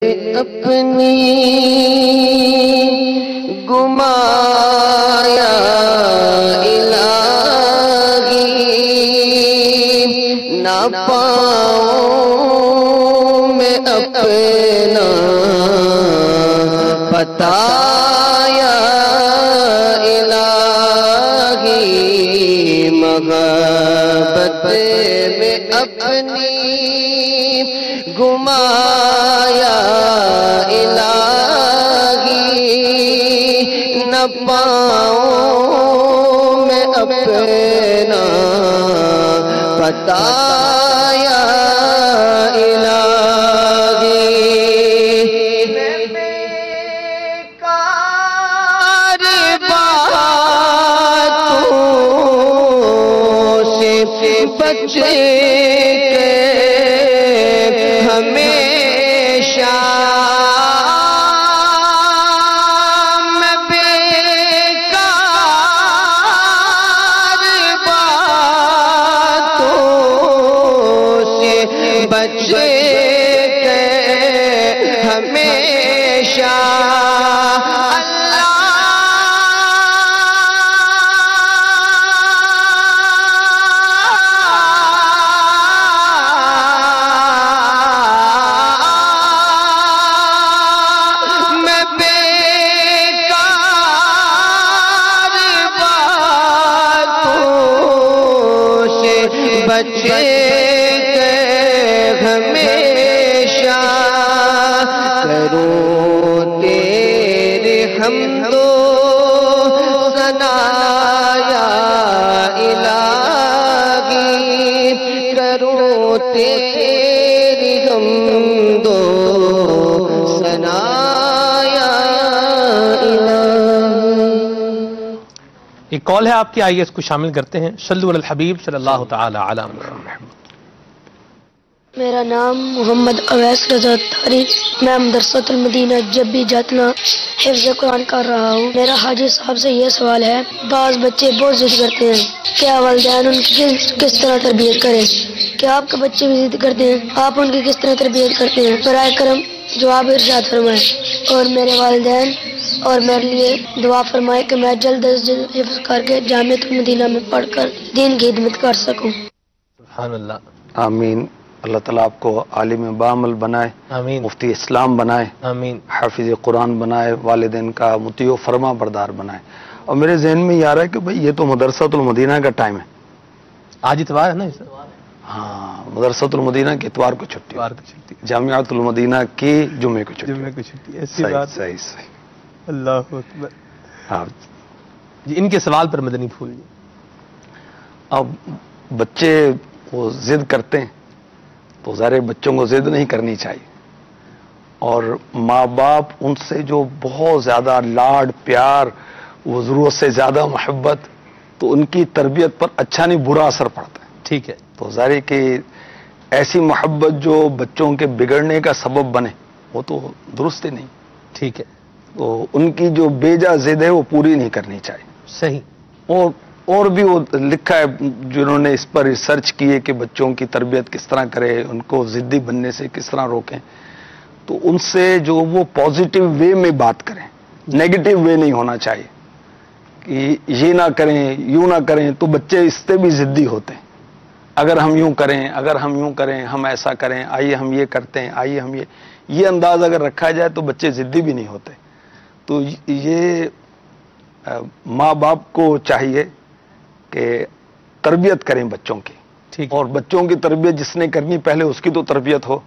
اپنی گمایا الہی، نہ پاؤں میں اپنا بتایا الہی، محبت میں اپنی گمایا الہی، نہ پاؤں میں اپنا بتایا الہی، میں بیکار باتوں سے بچ کے ہمیشہ، میں بیکار باتوں سے بچ کے ہمیشہ بچے کے ہمیشہ کروں تیرے حمد و ثنا یا الہی، کروں تیری حمد و ثنا یا الہی۔ ایک کال ہے آپ کی، آئیے اس کو شامل کرتے ہیں۔ صلو علی الحبیب صلی اللہ تعالی علی محمد۔ میرا نام محمد اویس رضا تاری، میں مدرسۃ المدینہ جبی جتنا حفظ قرآن کر رہا ہوں۔ میرا حاجی صاحب سے یہ سوال ہے، بعض بچے بہت ضد کرتے ہیں، کیا والدین ان کی کس طرح تربیت کریں؟ کیا آپ کے بچے بھی ضد کرتے ہیں؟ آپ ان کی کس طرح تربیت کرتے ہیں؟ برائے کرم جواب ارشاد فرمائیں، اور میرے والدین اور میرے لیے دعا فرمائے کہ میں جلد از جلد حفظ کر کے جامعۃ المدینہ میں پڑھ کر دین کی خدمت کر سکوں۔ سبحان اللہ، آمین۔ اللہ تعالیٰ آپ کو عالم بعمل بنائے، آمین، مفتی اسلام بنائے، آمین، حافظ قرآن بنائے، والدین کا مطیع و فرما بردار بنائے۔ اور میرے ذہن میں یہ آ رہا ہے کہ بھئی یہ تو مدرسۃ المدینہ کا ٹائم ہے۔ آج اتوار ہے نا، ہاں، مدرسۃ المدینہ کے اتوار کو چھٹی، اتوار کی چھٹی، جامعۃ المدینہ کی جمعے کو چھٹی۔ جمعے کو چھٹی، ایسی صحیح بات۔ صحیح صحیح۔ اللہ اکبر۔ ہاں، جی، ان کے سوال پر مدنی پھول جی۔ اب بچے وہ ضد کرتے ہیں تو ظاہر بچوں کو ضد نہیں کرنی چاہیے، اور ماں باپ ان سے جو بہت زیادہ لاڈ پیار، وہ ضرورت سے زیادہ محبت، تو ان کی تربیت پر اچھا نہیں برا اثر پڑتا ہے۔ ٹھیک ہے، تو ظاہر ہے کہ ایسی محبت جو بچوں کے بگڑنے کا سبب بنے وہ تو درست ہی نہیں، ٹھیک ہے، تو ان کی جو بیجا ضد ہے وہ پوری نہیں کرنی چاہیے۔ صحیح۔ اور بھی وہ لکھا ہے جنہوں نے اس پر ریسرچ کی ہے کہ بچوں کی تربیت کس طرح کرے، ان کو ضدی بننے سے کس طرح روکیں، تو ان سے جو وہ پازیٹیو وے میں بات کریں، نیگیٹو وے نہیں ہونا چاہیے کہ یہ نہ کریں یوں نہ کریں، تو بچے اس سے بھی ضدی ہوتے ہیں۔ اگر ہم یوں کریں، اگر ہم یوں کریں، ہم ایسا کریں، آئیے ہم یہ کرتے ہیں، آئیے ہم یہ انداز اگر رکھا جائے تو بچے ضدی بھی نہیں ہوتے۔ تو یہ ماں باپ کو چاہیے کہ تربیت کریں بچوں کی، ٹھیک، اور بچوں کی تربیت جس نے کرنی پہلے اس کی تو تربیت ہو۔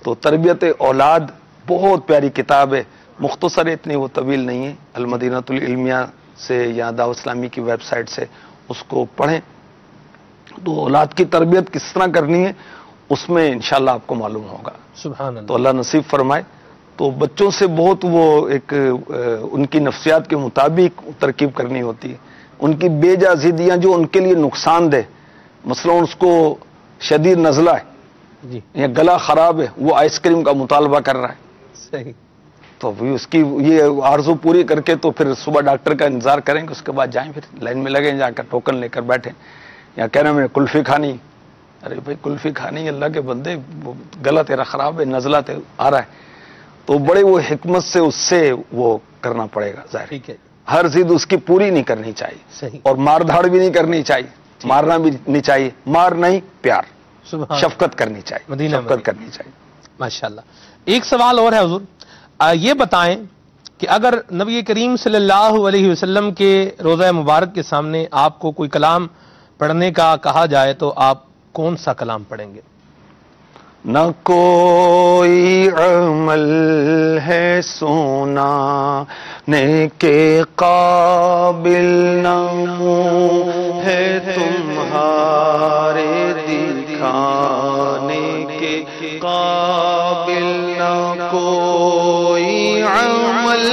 تو تربیت اولاد بہت پیاری کتاب ہے، مختصر ہے، اتنی وہ طویل نہیں ہے، المدینہ العلمیہ سے یا دعوت اسلامی کی ویب سائٹ سے اس کو پڑھیں، تو اولاد کی تربیت کس طرح کرنی ہے اس میں انشاءاللہ آپ کو معلوم ہوگا۔ سبحان تو اللہ، اللہ نصیب فرمائے۔ تو بچوں سے بہت وہ ایک ان کی نفسیات کے مطابق ترکیب کرنی ہوتی ہے، ان کی بیجا ضدیاں جو ان کے لیے نقصان دہ، مثلا اس کو شدید نزلہ ہے جی، یا گلا خراب ہے، وہ آئس کریم کا مطالبہ کر رہا ہے، صحیح، تو اس کی یہ آرزو پوری کر کے تو پھر صبح ڈاکٹر کا انتظار کریں گے، اس کے بعد جائیں، پھر لائن میں لگیں، جا کر ٹوکن لے کر بیٹھیں، یا کہہ رہے ہیں میں کلفی کھانی، ارے بھائی کلفی کھانی، اللہ کے بندے وہ گلا تیرا خراب ہے، نزلہ آ رہا ہے، تو بڑے وہ حکمت سے اس سے وہ کرنا پڑے گا ظاہر. ٹھیک ہے. ہر ضد اس کی پوری نہیں کرنی چاہیے. صحیح. اور مار دھاڑ بھی نہیں کرنی چاہیے, مارنا بھی نہیں چاہیے. مار نہیں, پیار, سبحان شفقت کرنی چاہیے, مدینہ شفقت کرنی چاہیے. ماشاءاللہ. ایک سوال اور ہے حضور, یہ بتائیں کہ اگر نبی کریم صلی اللہ علیہ وسلم کے روضہ مبارک کے سامنے آپ کو کوئی کلام پڑھنے کا کہا جائے تو آپ کون سا کلام پڑھیں گے؟ نہ کوئی عمل ہے سنانے کے قابل, نہ منہ ہے تمہارے دکھانے کے قابل, نہ کوئی عمل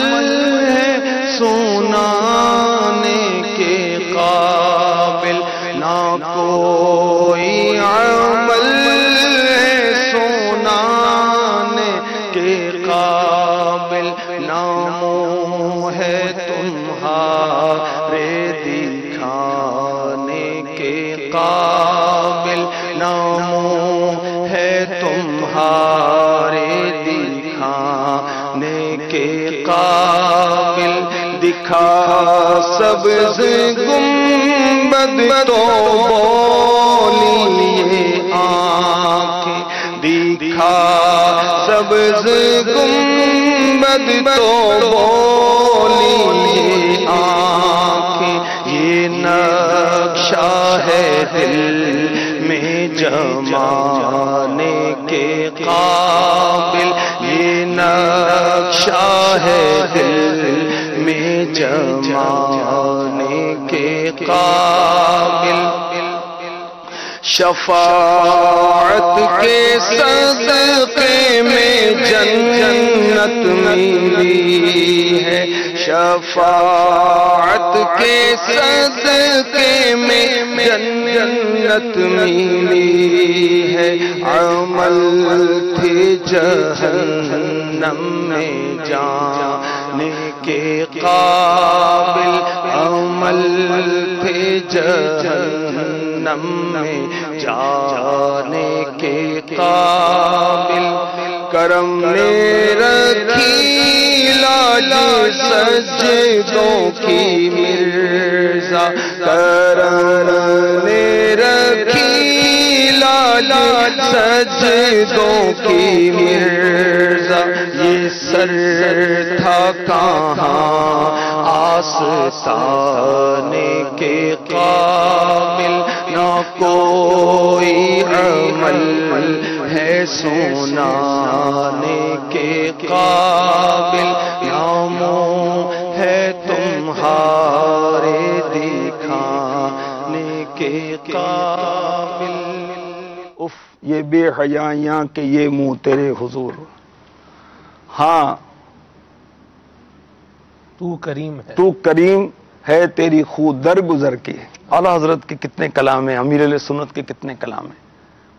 ہے سنانے کے قابل, نہ کوئی عمل سبز گنبد تو بولیے آنکھیں, دکھا سبز گنبد تو بولیے آنکھیں, یہ نقشہ ہے دل میں جمانے کے قابل, یہ نقشہ ہے دل میں جمانے کے قابل. شفاعت کے صدقے میں جنت ملی ہے, شفاعت کے صدقے میں جنت ملی ہے, عمل تھے جہنم میں جانے کے قابل, عمل تھے جہنم میں جانے کے قابل. کرم نے رکھی لاج سجدوں کی مرزا, کرم نے رکھی لاج سجدوں کی مرزا, یہ سر تھا کہاں آستانے کے قابل, نہ کوئی عمل ہے سنانے کے قابل, نہ منہ ہے تمہارے دکھانے کے قابل. اف یہ بے حیائیاں کہ یہ منہ تیرے حضور. ہاں تو کریم ہے, تو کریم ہے, تیری خود در گزر کی. اعلیٰ حضرت کے کتنے کلام ہیں, امیر علیہ سنت کے کتنے کلام ہیں,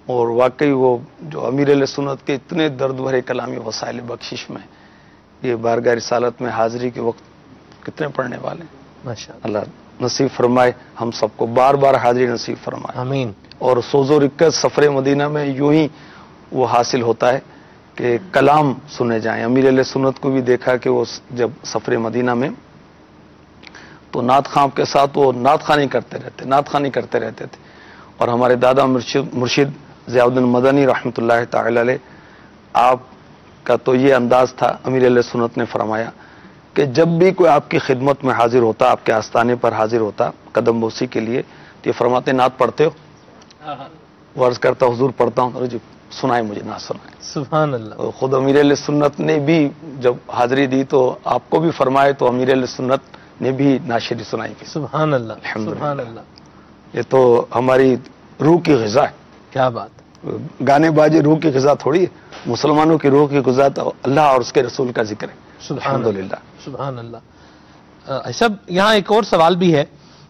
اور واقعی وہ جو امیر علیہ سنت کے اتنے درد بھرے کلامی وسائل بخشش میں, یہ بارگاہ رسالت میں حاضری کے وقت کتنے پڑھنے والے ہیں. ماشاءاللہ. اللہ نصیب فرمائے ہم سب کو بار بار حاضری نصیب فرمائے. آمین. اور سوز و رکت سفر مدینہ میں یوں ہی وہ حاصل ہوتا ہے کہ کلام سنے جائیں. امیر علیہ سنت کو بھی دیکھا کہ وہ جب سفر مدینہ میں تو نعت خواں کے ساتھ وہ نعت خوانی کرتے رہتے تھے. اور ہمارے دادا مرشد ضیاء الدین مدنی رحمۃ اللہ تعالی علیہ, آپ کا تو یہ انداز تھا, امیر علیہ سنت نے فرمایا کہ جب بھی کوئی آپ کی خدمت میں حاضر ہوتا, آپ کے آستانے پر حاضر ہوتا قدم بوسی کے لیے, تو یہ فرماتے نعت پڑھتے ہو؟ وہ عرض کرتا حضور پڑھتا ہوں. جی سنائے مجھے, نعت سنائے. سبحان اللہ. خود امیر علیہ سنت نے بھی جب حاضری دی تو آپ کو بھی فرمائے, تو امیر علیہ سنت نے بھی ناشری سنائی کی. سبحان اللہ. سبحان اللہ. یہ تو ہماری روح کی غذا ہے. کیا بات. گانے بازی روح کی غذا تھوڑی ہے, مسلمانوں کی روح کی غذا تو اللہ اور اس کے رسول کا ذکر ہے. الحمدللہ. سبحان اللہ. سب یہاں ایک اور سوال بھی ہے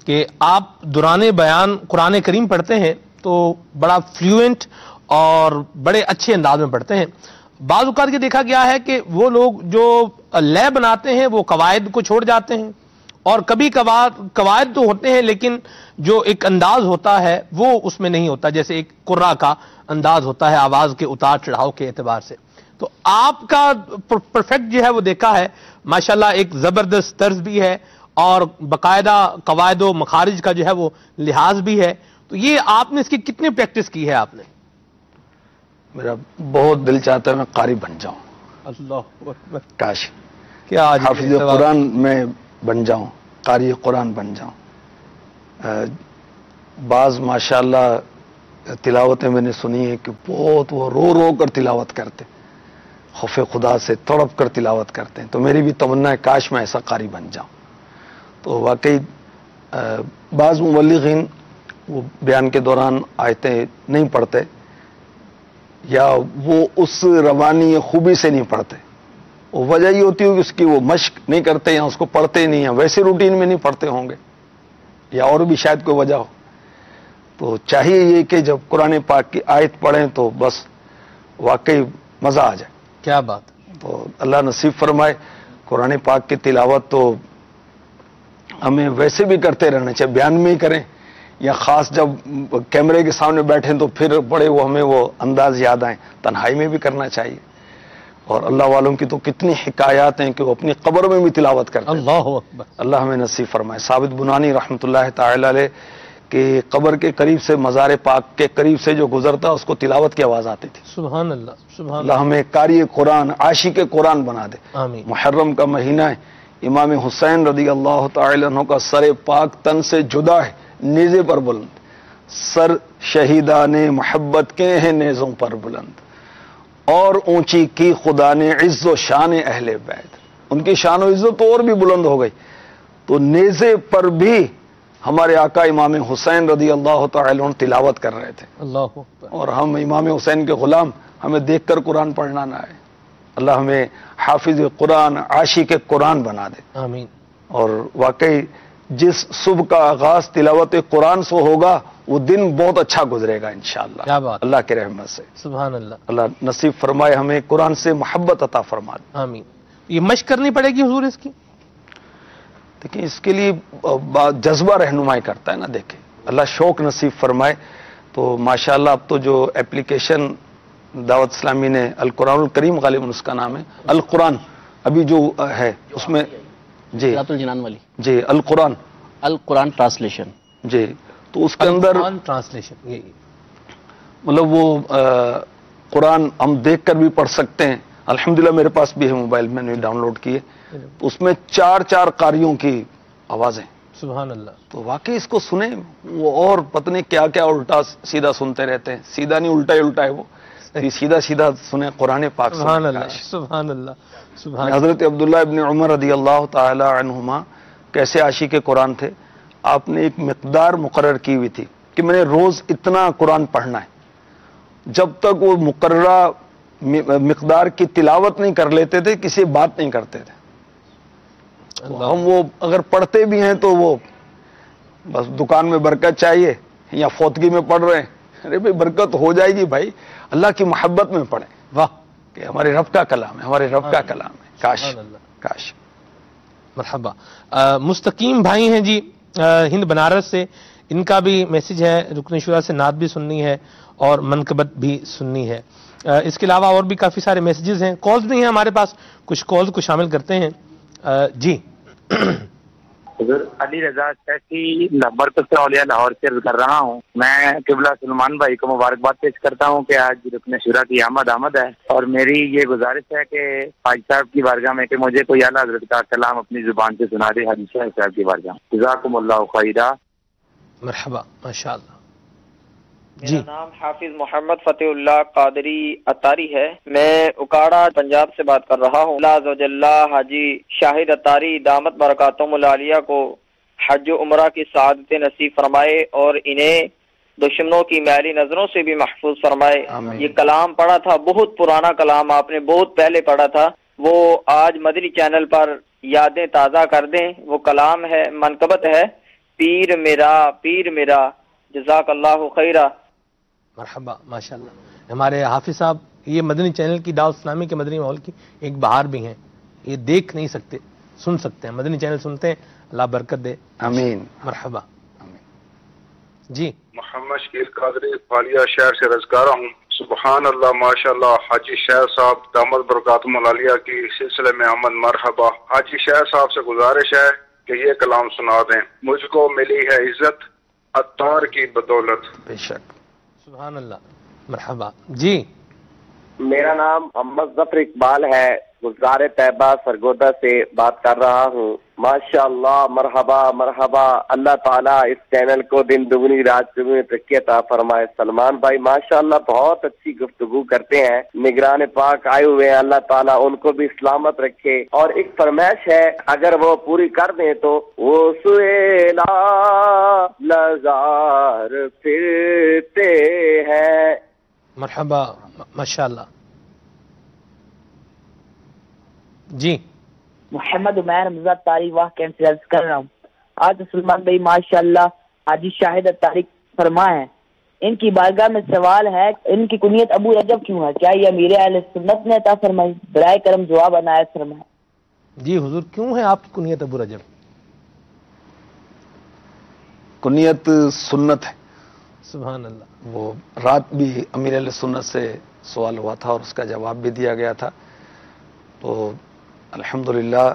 کہ آپ دوران بیان قرآن کریم پڑھتے ہیں تو بڑا فلوئنٹ اور بڑے اچھے انداز میں پڑھتے ہیں. بعض اوقات یہ دیکھا گیا ہے کہ وہ لوگ جو لے بناتے ہیں وہ قواعد کو چھوڑ جاتے ہیں, اور کبھی قواعد تو ہوتے ہیں لیکن جو ایک انداز ہوتا ہے وہ اس میں نہیں ہوتا, جیسے ایک قرا کا انداز ہوتا ہے آواز کے اتار چڑھاؤ کے اعتبار سے. تو آپ کا پرفیکٹ جو ہے وہ دیکھا ہے ماشاءاللہ، ایک زبردست طرز بھی ہے اور باقاعدہ قواعد و مخارج کا جو ہے وہ لحاظ بھی ہے. تو یہ آپ نے اس کی کتنی پریکٹس کی ہے آپ نے؟ میرا بہت دل چاہتا ہے میں قاری بن جاؤں. اللہ اکبر، کاش کیا آج حافظ قرآن میں بن جاؤں، قاری قرآن بن جاؤں. بعض ماشاءاللہ تلاوتیں میں نے سنی ہیں کہ بہت وہ رو رو کر تلاوت کرتے، خوف خدا سے تڑپ کر تلاوت کرتے ہیں. تو میری بھی تمنا ہے کاش میں ایسا قاری بن جاؤں. تو واقعی بعض مبلغین وہ بیان کے دوران آیتیں نہیں پڑھتے یا وہ اس روانی خوبی سے نہیں پڑھتے. وہ وجہ یہ ہوتی ہے کہ اس کی وہ مشق نہیں کرتے یا اس کو پڑھتے نہیں ہیں، ویسے روٹین میں نہیں پڑھتے ہوں گے یا اور بھی شاید کوئی وجہ ہو. تو چاہیے یہ کہ جب قرآن پاک کی آیت پڑھیں تو بس واقعی مزہ آ جائے. کیا بات. تو اللہ نصیب فرمائے. قرآن پاک کی تلاوت تو ہمیں ویسے بھی کرتے رہنا چاہیے، بیان میں ہی کریں یا خاص جب کیمرے کے سامنے بیٹھیں تو پھر بڑے وہ ہمیں وہ انداز یاد آئیں. تنہائی میں بھی کرنا چاہیے. اور اللہ والوں کی تو کتنی حکایات ہیں کہ وہ اپنی قبر میں بھی تلاوت کرتے ہیں. اللہ اکبر. اللہ ہمیں نصیب فرمائے. ثابت بنانی رحمۃ اللہ تعالی علیہ کہ قبر کے قریب سے، مزار پاک کے قریب سے جو گزرتا اس کو تلاوت کی آواز آتی تھی. سبحان اللہ، سبحان اللہ ہمیں قاری قرآن، عاشق قرآن بنا دے. آمین. محرم کا مہینہ ہے. امام حسین رضی اللہ تعالی عنہ کا سر پاک تن سے جدا ہے، نیزے پر بلند. سر شہیدان محبت کے ہیں نیزوں پر بلند، اور اونچی کی خدا نے عز و شان اہل بیت. ان کی شان و عزت اور بھی بلند ہو گئی. تو نیزے پر بھی ہمارے آقا امام حسین رضی اللہ تعالی عنہ تلاوت کر رہے تھے. اللہ اکبر. اور ہم امام حسین کے غلام، ہمیں دیکھ کر قرآن پڑھنا نہ آئے. اللہ ہمیں حافظ قرآن، عاشق قرآن بنا دے. آمین. اور واقعی جس صبح کا آغاز تلاوت قرآن سے ہوگا وہ دن بہت اچھا گزرے گا انشاءاللہ. کیا بات. اللہ کے رحمت سے. سبحان اللہ. اللہ نصیب فرمائے ہمیں قرآن سے محبت عطا فرما دے. آمین. یہ مشق کرنی پڑے گی حضور اس کی؟ دیکھیں اس کے لیے جذبہ رہنمائی کرتا ہے نا. دیکھیں اللہ شوق نصیب فرمائے. تو ماشاءاللہ اب تو جو ایپلیکیشن دعوت اسلامی نے القرآن الکریم، غالباً اس کا نام ہے القرآن، ابھی جو ہے اس میں جی الجنان والی جی القرآن ٹرانسلیشن جی. تو اس کے اندر ٹرانسلیشن مطلب وہ قرآن ہم دیکھ کر بھی پڑھ سکتے ہیں. الحمدللہ میرے پاس بھی ہے موبائل میں نے ڈاؤن لوڈ کیے. اس میں 4 قاریوں کی آوازیں. سبحان اللہ. تو واقعی اس کو سنیں. وہ اور پتہ نہیں کیا کیا الٹا سیدھا سنتے رہتے ہیں. سیدھا نہیں، الٹا ہی الٹا ہے وہ. سیدھا سیدھا سنیں قرآن پاک. سبحان اللہ، سبحان اللہ، سبحان. حضرت عبداللہ ابن عمر رضی اللہ تعالی عنہما کیسے عاشق قرآن تھے. آپ نے ایک مقدار مقرر کی ہوئی تھی کہ میں نے روز اتنا قرآن پڑھنا ہے. جب تک وہ مقررہ مقدار کی تلاوت نہیں کر لیتے تھے کسی بات نہیں کرتے تھے. ہم وہ اگر پڑھتے بھی ہیں تو وہ بس دکان میں برکت چاہیے یا فوتگی میں پڑھ رہے ہیں. ارے بھائی برکت ہو جائے گی بھائی، اللہ کی محبت میں پڑھیں. واہ، کہ ہمارے رب کا کلام ہے، ہمارے رب کا کلام ہے. کاش کاش. مرحبا. مستقیم بھائی ہیں جی ہند بنارس سے. ان کا بھی میسج ہے، رکن شورا سے نعت بھی سننی ہے اور منقبت بھی سننی ہے. اس کے علاوہ اور بھی کافی سارے میسیجز ہیں. کالز بھی ہیں ہمارے پاس، کچھ کالز کو شامل کرتے ہیں. جی حضور علی رضا چیسی برکت اولیاء لاہور سے عرض کر رہا ہوں. میں قبلہ سلمان بھائی کو مبارکباد پیش کرتا ہوں کہ آج رکن شورا کی آمد ہے، اور میری یہ گزارش ہے کہ حاج صاحب کی بارگاہ میں کہ مجھے کوئی اعلیٰ حضرت کا کلام اپنی زبان سے سنا دے حاجی صاحب کی بارگاہ. جزاکم اللہ خیرا. مرحبا، ماشاءاللہ. میرا نام حافظ محمد فتح اللہ قادری اتاری ہے. میں اکاڑا پنجاب سے بات کر رہا ہوں. اللہ عز و جل حاجی شاہد اتاری دامت برکاتہم العالیہ کو حج و عمرہ کی سعادت نصیب فرمائے اور انہیں دشمنوں کی میلی نظروں سے بھی محفوظ فرمائے. یہ کلام پڑھا تھا، بہت پرانا کلام، آپ نے بہت پہلے پڑھا تھا، وہ آج مدنی چینل پر یادیں تازہ کر دیں. وہ کلام ہے، منقبت ہے، پیر میرا جزاک اللہ خیرہ. مرحبا، ماشاءاللہ. ہمارے حافظ صاحب یہ مدنی چینل کی دعوت اسلامی کے مدنی ماحول کی ایک بہار بھی ہیں. یہ دیکھ نہیں سکتے، سن سکتے ہیں. مدنی چینل سنتے ہیں، اللہ برکت دے. آمین. مرحبا. جی محمد شکیل قادری فالیہ شہر سے عرض کر رہا ہوں. سبحان اللہ، ماشاء اللہ. حاجی شہر صاحب دامت برکاتہم العالیہ کی سلسلے میں آمد مرحبا. حاجی شہر صاحب سے گزارش ہے کہ یہ کلام سنا دیں. مجھ کو ملی ہے عزت عطار کی بدولت. بے شک. سبحان اللہ. مرحبا. جی میرا نام محمد ظفر اقبال ہے، گلزار طیبہ سرگودا سے بات کر رہا ہوں. ماشاء اللہ، مرحبا مرحبا. اللہ تعالیٰ اس چینل کو دن دگنی رات چگنی ترقی عطا فرمائے. سلمان بھائی ماشاء اللہ بہت اچھی گفتگو کرتے ہیں. نگران پاک آئے ہوئے ہیں، اللہ تعالیٰ ان کو بھی سلامت رکھے. اور ایک فرمائش ہے، اگر وہ پوری کر دیں تو وہ سویلا لزار پھرتے ہیں. مرحبا. ماشاء اللہ. جی محمد عمیر مزاد تاریخ واہ کیمپ سے عرض کر رہا ہوں. آج سلمان بھائی ماشاء اللہ حاجی شاہد تاریخ فرما ہے. ان کی بارگاہ میں سوال ہے، ان کی کنیت ابو رجب کیوں ہے؟ کیا یہ امیر اہل سنت نے عطا فرمائی؟ برائے کرم جواب عنایت فرمائے. جی حضور، کیوں ہے آپ کی کنیت ابو رجب؟ کنیت سنت ہے. سبحان اللہ. وہ رات بھی امیر اہل سنت سے سوال ہوا تھا اور اس کا جواب بھی دیا گیا تھا. تو الحمدللہ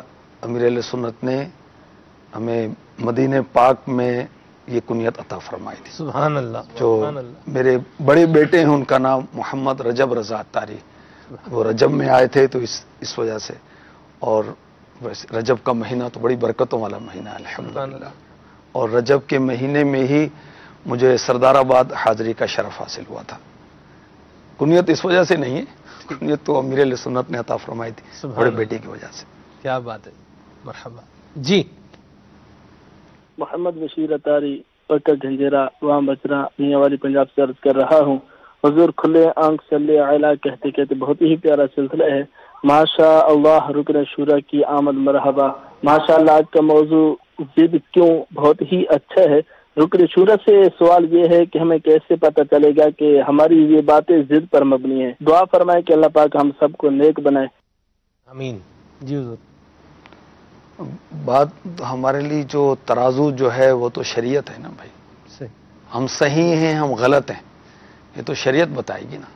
امیر اہل سنت نے ہمیں مدینہ پاک میں یہ کنیت عطا فرمائی تھی. سبحان اللہ. جو میرے بڑے بیٹے ہیں ان کا نام محمد رجب رضا عطاری، وہ رجب میں آئے تھے تو اس وجہ سے. اور رجب کا مہینہ تو بڑی برکتوں والا مہینہ ہے الحمدللہ. اور رجب کے مہینے میں ہی مجھے سردار آباد حاضری کا شرف حاصل ہوا تھا. کنیت اس وجہ سے نہیں ہے، کنیت تو امیر اہل سنت نے عطا فرمائی تھی بڑے بیٹے کی وجہ سے. کیا بات ہے. مرحبا. جی محمد بشیر عطاری پکر جھنجیرا وام بچرا میاں والی پنجاب سے عرض کر رہا ہوں. حضور کھلے آنکھ صلی اعلیٰ کہتے کہتے بہت ہی پیارا سلسلہ ہے. ماشاء اللہ رکن شورا کی آمد مرحبا. ماشاء اللہ آج کا موضوع ضد کیوں بہت ہی اچھا ہے. رکن شورا سے سوال یہ ہے کہ ہمیں کیسے پتہ چلے گا کہ ہماری یہ باتیں ضد پر مبنی ہیں؟ دعا فرمائے کہ اللہ پاک ہم سب کو نیک بنائے. امین. جی حضور. بات ہمارے لیے جو ترازو جو ہے وہ تو شریعت ہے نا بھائی. ہم صحیح ہیں ہم غلط ہیں یہ تو شریعت بتائے گی نا.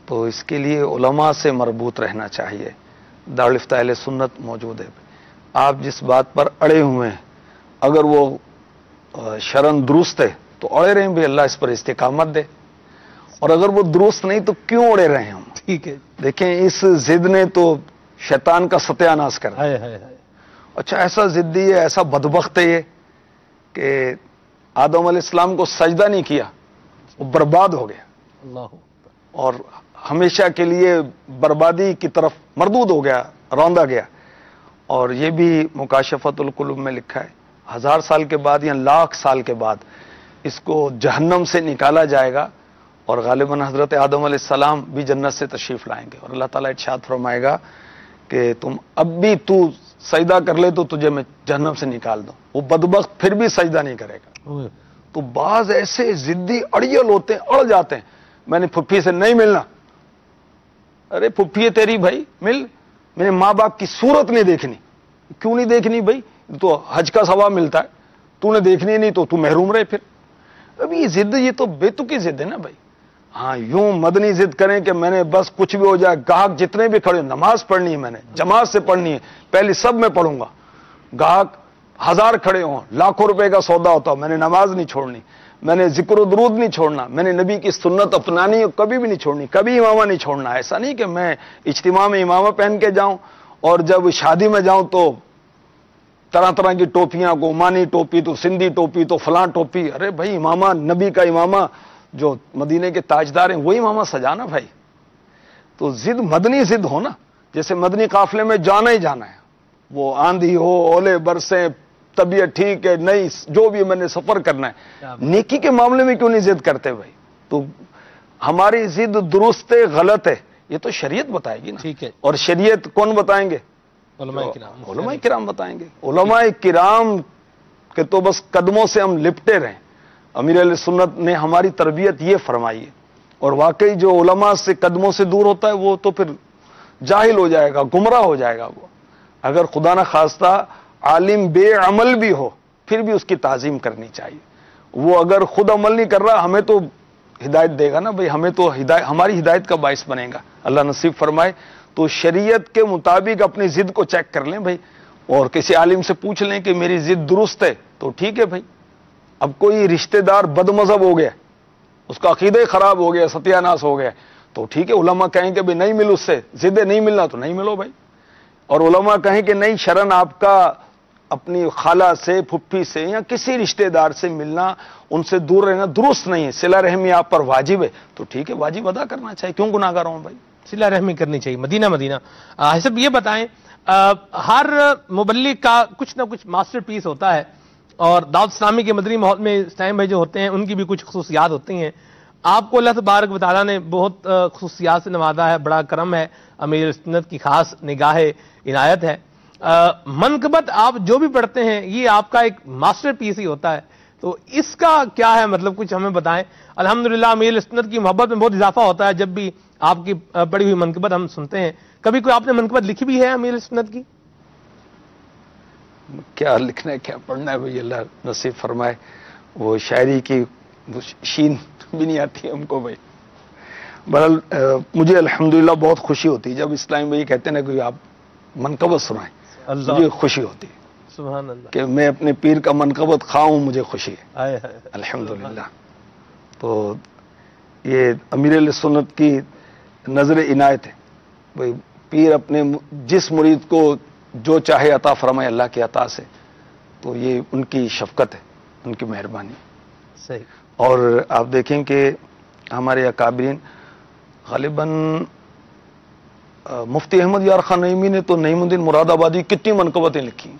تو اس کے لیے علماء سے مربوط رہنا چاہیے. دارالفتہ اہل سنت موجود ہے. آپ جس بات پر اڑے ہوئے ہیں اگر وہ شرن درست ہے تو اڑے رہیں بھی، اللہ اس پر استقامت دے. اور اگر وہ درست نہیں تو کیوں اڑے رہے ہم؟ ٹھیک ہے. دیکھیں اس ضد نے تو شیطان کا ستیہ ناش کر دیا. اچھا ایسا ضدی ہے، ایسا بدبخت ہے یہ کہ آدم علیہ السلام کو سجدہ نہیں کیا، وہ برباد ہو گیا. اللہ. اور ہمیشہ کے لیے بربادی کی طرف مردود ہو گیا، روندا گیا. اور یہ بھی مکاشفت القلوب میں لکھا ہے 1000 سال کے بعد یا لاکھ سال کے بعد اس کو جہنم سے نکالا جائے گا اور غالباً حضرت آدم علیہ السلام بھی جنت سے تشریف لائیں گے. اور اللہ تعالیٰ ارشاد فرمائے گا کہ تم اب بھی تو سجدہ کر لے تو تجھے میں جہنم سے نکال دوں. وہ بدبخت پھر بھی سجدہ نہیں کرے گا. تو بعض ایسے ضدی اڑیل ہوتے ہیں، اڑ جاتے ہیں. میں نے پھپھی سے نہیں ملنا. ارے پھپھی ہے تیری بھائی، مل. میں نے ماں باپ کی صورت نہیں دیکھنی. کیوں نہیں دیکھنی بھائی؟ تو حج کا ثواب ملتا ہے. تو نے دیکھنی نہیں تو محروم رہے. پھر ابھی یہ ضد، یہ تو بےتکی ضد ہے نا بھائی. ہاں یوں مدنی ضد کریں کہ میں نے بس کچھ بھی ہو جائے، گاہک جتنے بھی کھڑے، نماز پڑھنی ہے، میں نے جماعت سے پڑھنی ہے، پہلے سب میں پڑھوں گا. گاہک 1000 کھڑے ہوں، لاکھوں روپے کا سودا ہوتا ہو، میں نے نماز نہیں چھوڑنی، میں نے ذکر و درود نہیں چھوڑنا، میں نے نبی کی سنت اپنانی ہے کبھی بھی نہیں چھوڑنی، کبھی امامہ نہیں چھوڑنا. ایسا نہیں کہ میں اجتماع میں امامہ پہن کے جاؤں اور جب شادی میں جاؤں تو طرح طرح کی ٹوپیاں، کو عمانی ٹوپی تو سندھی ٹوپی تو فلاں ٹوپی. ارے بھائی امامہ نبی کا امامہ جو مدینے کے تاجدار ہیں وہی امامہ سجانا بھائی. تو ضد مدنی ضد ہو نا. جیسے مدنی قافلے میں جانا ہی جانا ہے، وہ آندھی ہو، اولے برسیں، طبیعت ٹھیک ہے نہیں، جو بھی میں نے سفر کرنا ہے. نیکی کے معاملے میں کیوں نہیں ضد کرتے بھائی؟ تو ہماری ضد درست ہے غلط ہے یہ تو شریعت بتائے گی نا. ٹھیک ہے. اور شریعت کون بتائیں گے؟ علماء کرام بتائیں گے. علماء کرام کے تو بس قدموں سے ہم لپٹے رہیں. امیر علیہ سنت نے ہماری تربیت یہ فرمائی ہے. اور واقعی جو علماء سے قدموں سے دور ہوتا ہے وہ تو پھر جاہل ہو جائے گا، گمراہ ہو جائے گا. وہ اگر خدا نہ خواستہ عالم بے عمل بھی ہو پھر بھی اس کی تعظیم کرنی چاہیے. وہ اگر خود عمل نہیں کر رہا ہمیں تو ہدایت دے گا نا بھئی، ہمیں تو ہماری ہدایت کا باعث بنے گا، اللہ نصیب فرمائے۔ تو شریعت کے مطابق اپنی ضد کو چیک کر لیں بھئی، اور کسی عالم سے پوچھ لیں کہ میری ضد درست ہے تو ٹھیک ہے بھئی۔ اب کوئی رشتہ دار بد مذہب ہو گیا، اس کا عقیدہ ہی خراب ہو گیا، ستیہ ناس ہو گیا، تو ٹھیک ہے، علماء کہیں کہ بھئی نہیں مل اس سے، ضد نہیں ملنا تو نہیں ملو بھائی۔ اور علماء کہیں کہ نہیں، شرن آپ کا اپنی خالہ سے، پھپھی سے یا کسی رشتہ دار سے ملنا، ان سے دور رہنا درست نہیں ہے، صلہ رحمی آپ پر واجب ہے، تو ٹھیک ہے، واجب ادا کرنا چاہیے، کیوں گناہ گار ہوں بھائی؟ صلہ رحمی کرنی چاہیے۔ مدینہ حسب یہ بتائیں، ہر مبلغ کا کچھ نہ کچھ ماسٹر پیس ہوتا ہے، اور دعوت اسلامی کے مدنی ماحول میں اسلام بھائی جو ہوتے ہیں ان کی بھی کچھ خصوصیات ہوتی ہیں۔ آپ کو اللہ تبارک و تعالیٰ نے بہت خصوصیات سے نوازا ہے، بڑا کرم ہے، امیر سنت کی خاص نگاہ عنایت ہے۔ منقبت آپ جو بھی پڑھتے ہیں یہ آپ کا ایک ماسٹر پیس ہی ہوتا ہے، تو اس کا کیا ہے مطلب، کچھ ہمیں بتائیں۔ الحمدللہ امیر سنت کی محبت میں بہت اضافہ ہوتا ہے جب بھی آپ کی پڑھی ہوئی منقبت ہم سنتے ہیں۔ کبھی کوئی آپ نے منقبت لکھی بھی ہے امیر سنت کی؟ کیا لکھنا ہے، کیا پڑھنا ہے بھائی، اللہ نصیب فرمائے۔ وہ شاعری کی شین بھی نہیں آتی ہم کو بھائی۔ بہرحال مجھے الحمدللہ بہت خوشی ہوتی ہے جب اسلام بھائی کہتے ہیں نا کہ آپ منقبت سنائیں، مجھے خوشی ہوتی ہے سبحان اللہ کہ میں اپنے پیر کا منقبت خواہوں، مجھے خوشی ہے الحمدللہ۔ تو یہ امیر علیہ سنت کی نظر عنایت ہے بھائی، پیر اپنے جس مرید کو جو چاہے عطا فرمائے اللہ کی عطا سے، تو یہ ان کی شفقت ہے، ان کی مہربانی۔ صحیح۔ اور آپ دیکھیں کہ ہمارے اکابرین غالباً مفتی احمد یار خان نعیمی نے تو نعیم الدین مراد آبادی کتنی منقبتیں لکھی،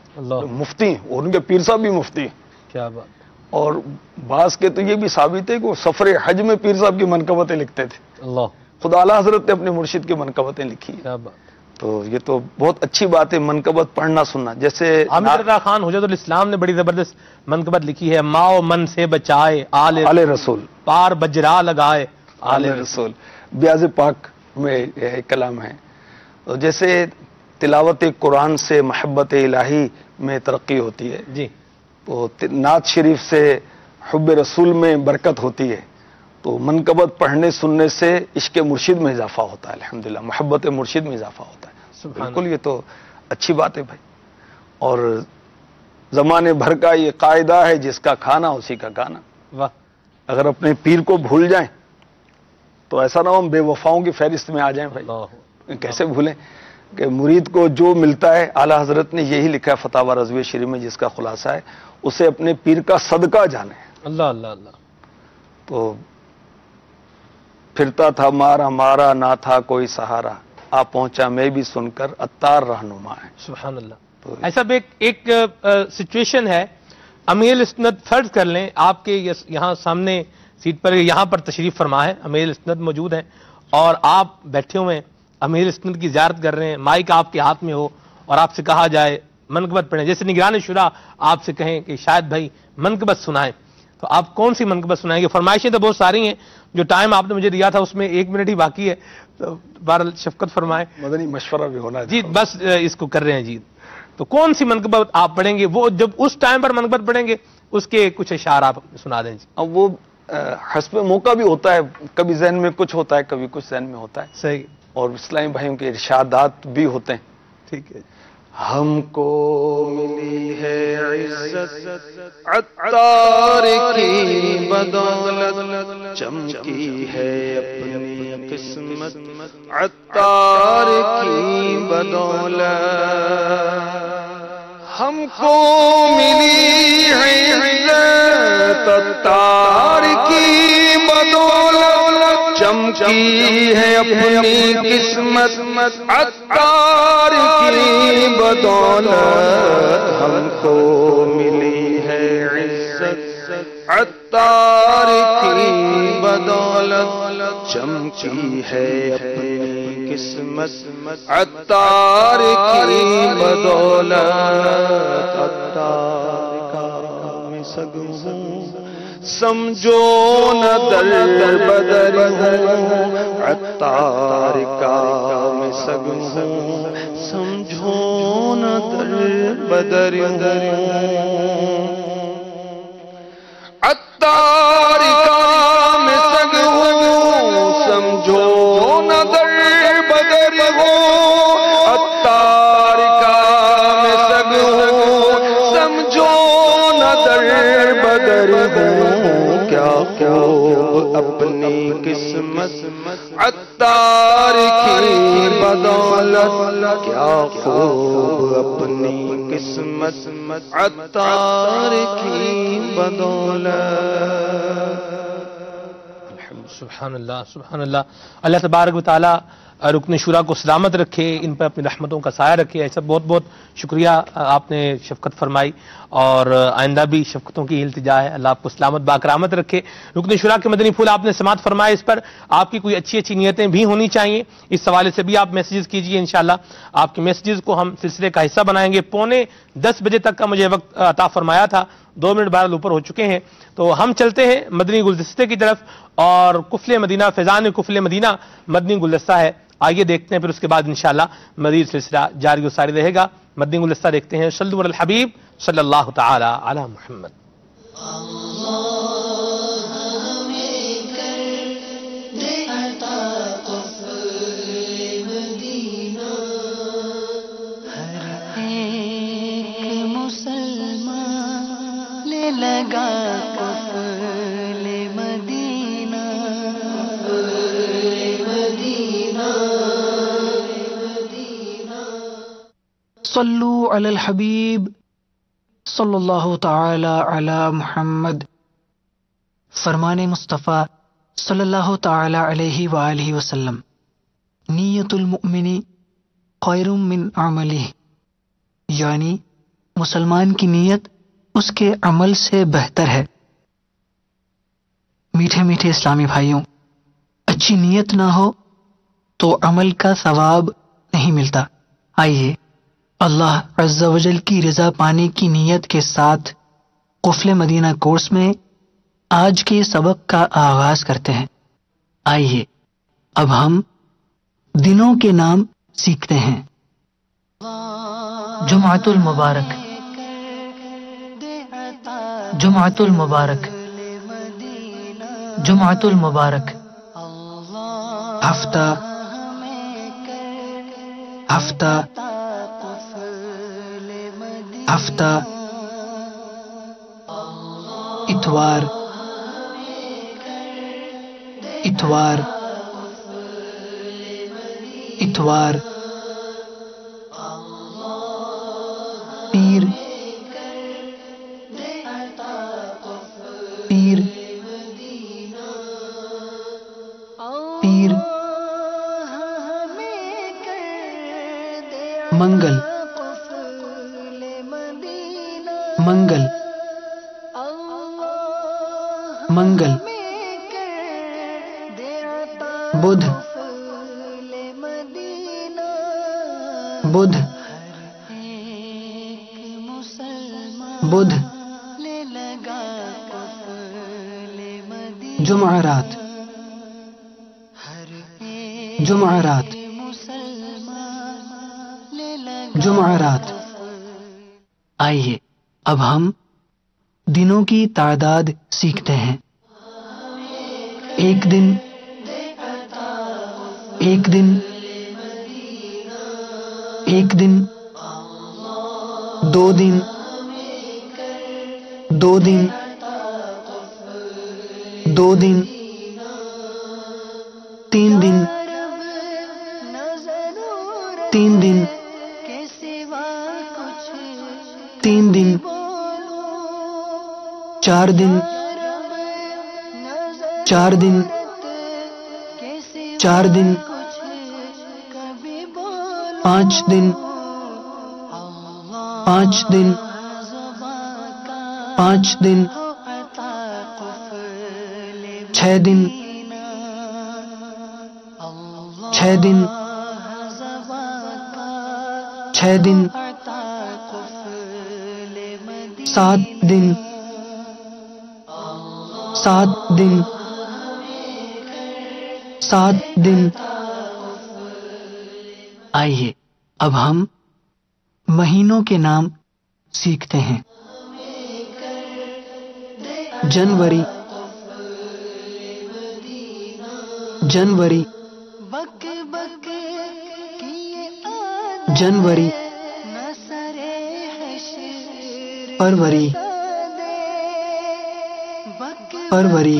مفتی ہیں، اور ان کے پیر صاحب بھی مفتی ہیں، کیا بات۔ اور بعض کے تو یہ بھی ثابت ہے کہ وہ سفر حج میں پیر صاحب کی منقبتیں لکھتے تھے، اللہ، خدا اعلیٰ حضرت نے اپنے مرشد کی منقبتیں لکھی ہیں۔ کیا بات۔ تو یہ تو بہت اچھی بات ہے منقبت پڑھنا سننا۔ جیسے عامر رضا خان حجت الاسلام نے بڑی زبردست منقبت لکھی ہے، ماں و من سے بچائے آل رسول، پار بجرا لگائے آل رسول، بیاض پاک میں یہ کلام ہے۔ جیسے تلاوت قرآن سے محبت الہی میں ترقی ہوتی ہے جی، تو نعت شریف سے حب رسول میں برکت ہوتی ہے، تو منقبت پڑھنے سننے سے عشق مرشد میں اضافہ ہوتا ہے، الحمدللہ محبت مرشد میں اضافہ ہوتا ہے۔ بالکل، یہ تو اچھی بات ہے بھائی۔ اور زمانے بھر کا یہ قاعدہ ہے، جس کا کھانا اسی کا گانا۔ واہ، اگر اپنے پیر کو بھول جائیں تو ایسا نہ ہو ہم بے وفاؤں کی فہرست میں آ جائیں بھائی، کیسے بھولیں کہ مرید کو جو ملتا ہے، اعلیٰ حضرت نے یہی لکھا ہے فتاوی رضویہ شریف میں، جس کا خلاصہ ہے اسے اپنے پیر کا صدقہ جانے۔ اللہ اللہ اللہ۔ تو پھرتا تھا مارا مارا، نہ تھا کوئی سہارا، آ پہنچا میں بھی سن کر اتار رہنما ہے۔ سبحان اللہ۔ ایسا ایک سچویشن ہے، امیر سنت فرض کر لیں آپ کے یہاں سامنے سیٹ پر، یہاں پر تشریف فرما ہے، امیر سنت موجود ہیں اور آپ بیٹھے ہوئے ہیں، امیر سنت کی زیارت کر رہے ہیں، مائک آپ کے ہاتھ میں ہو اور آپ سے کہا جائے منقبت پڑھیں، جیسے نگران شورا آپ سے کہیں کہ شاید بھائی منقبت سنائیں، تو آپ کون سی منقبت سنائیں گے؟ فرمائشیں تو بہت ساری ہیں، جو ٹائم آپ نے مجھے دیا تھا اس میں 1 منٹ ہی باقی ہے، تو بہرحال شفقت فرمائیں۔ مدنی مشورہ بھی ہونا ہے جی، بس اس کو کر رہے ہیں جی۔ تو کون سی منقبت آپ پڑھیں گے؟ وہ جب اس ٹائم پر منقبت پڑھیں گے اس کے کچھ اشعار آپ سنا دیں جی۔ اب وہ حسب موقع بھی ہوتا ہے، کبھی ذہن میں کچھ ہوتا ہے، کبھی کچھ ذہن میں ہوتا ہے، صحیح، اور اسلامی بھائیوں کے ارشادات بھی ہوتے ہیں۔ ٹھیک ہے۔ ہم کو ملی ہے عزت عطار کی بدولت، چمکی ہے اپنی قسمت عطار کی بدولت، ہم کو ملی ہے عزت عطار کی بدولت، چمکی ہے اپنی قسمت عطار کی بدولت، ہم کو ملی ہے عزت عطار کی بدولت، چمکی ہے اپنی قسمت عطار کی بدولت، عطار کا میں سگ ہوں سمجھو نہ در بدر ہوں، عطار کا میں سگ ہوں سمجھو نہ در بدر ہوں، عطار کا میں سگ خوب اپنی قسمت عطار کی بدولت، کیا خوب اپنی قسمت عطار کی بدولت۔ سبحان اللہ سبحان اللہ۔ اللہ تبارک و تعالی رکن شورا کو سلامت رکھے، ان پر اپنی رحمتوں کا سایہ رکھے۔ ایسا بہت بہت شکریہ، آپ نے شفقت فرمائی اور آئندہ بھی شفقتوں کی التجا ہے، اللہ آپ کو سلامت باکرامت رکھے۔ رکن شورا کے مدنی پھول آپ نے سماعت فرمائے، اس پر آپ کی کوئی اچھی اچھی نیتیں بھی ہونی چاہیے، اس حوالے سے بھی آپ میسیجز کیجئے، انشاءاللہ آپ کے میسیجز کو ہم سلسلے کا حصہ بنائیں گے۔ 9:45 بجے تک کا مجھے وقت عطا فرمایا تھا، 2 منٹ بہرحال اوپر ہو چکے ہیں، تو ہم چلتے ہیں مدنی گلدستے کی طرف، اور کفل مدینہ فیضان کفل مدینہ مدنی گلدستہ ہے، آئیے دیکھتے ہیں، پھر اس کے بعد انشاءاللہ مزید سلسلہ جاری و ساری رہے گا۔ مدنی گلدستہ دیکھتے ہیں۔ صلو علی الحبیب صلی اللہ تعالی علی محمد۔ لگا کفل مدینہ، صلو علی الحبیب صلی اللہ تعالی علی محمد۔ فرمان مصطفیٰ صلی اللہ تعالی علیہ وآلہ وسلم، نیت المؤمن خیر من عملہ، یعنی مسلمان کی نیت اس کے عمل سے بہتر ہے۔ میٹھے میٹھے اسلامی بھائیوں، اچھی نیت نہ ہو تو عمل کا ثواب نہیں ملتا۔ آئیے اللہ عز و جل کی رضا پانے کی نیت کے ساتھ قفل مدینہ کورس میں آج کے سبق کا آغاز کرتے ہیں۔ آئیے اب ہم دنوں کے نام سیکھتے ہیں۔ جمعۃ المبارک، جمعۃ المبارک، جمعۃ المبارک، ہفتہ، ہفتہ، ہفتہ، اتوار، اتوار، اتوار، پیر، پیر، پیر، منگل، منگل، منگل، بدھ، بدھ، بدھ، جمعرات، جمعرات، جمعرات۔ آئیے اب ہم دنوں کی تعداد سیکھتے ہیں۔ ایک دن، ایک دن، ایک دن، 2 دن، 2 دن، 2 دن، 3 دن، 3 دن، 3 دن، 4 دن، 4 دن، 4 دن، 5 دن، 5 دن، 5 دن، 6 دن، 6 دن، 6 دن، 7 دن، 7 دن، 7 دن۔ آئیے اب ہم مہینوں کے نام سیکھتے ہیں۔ جنوری، جنوری، جنوری، فروری، فروری،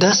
10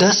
10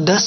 10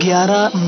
11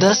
10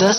10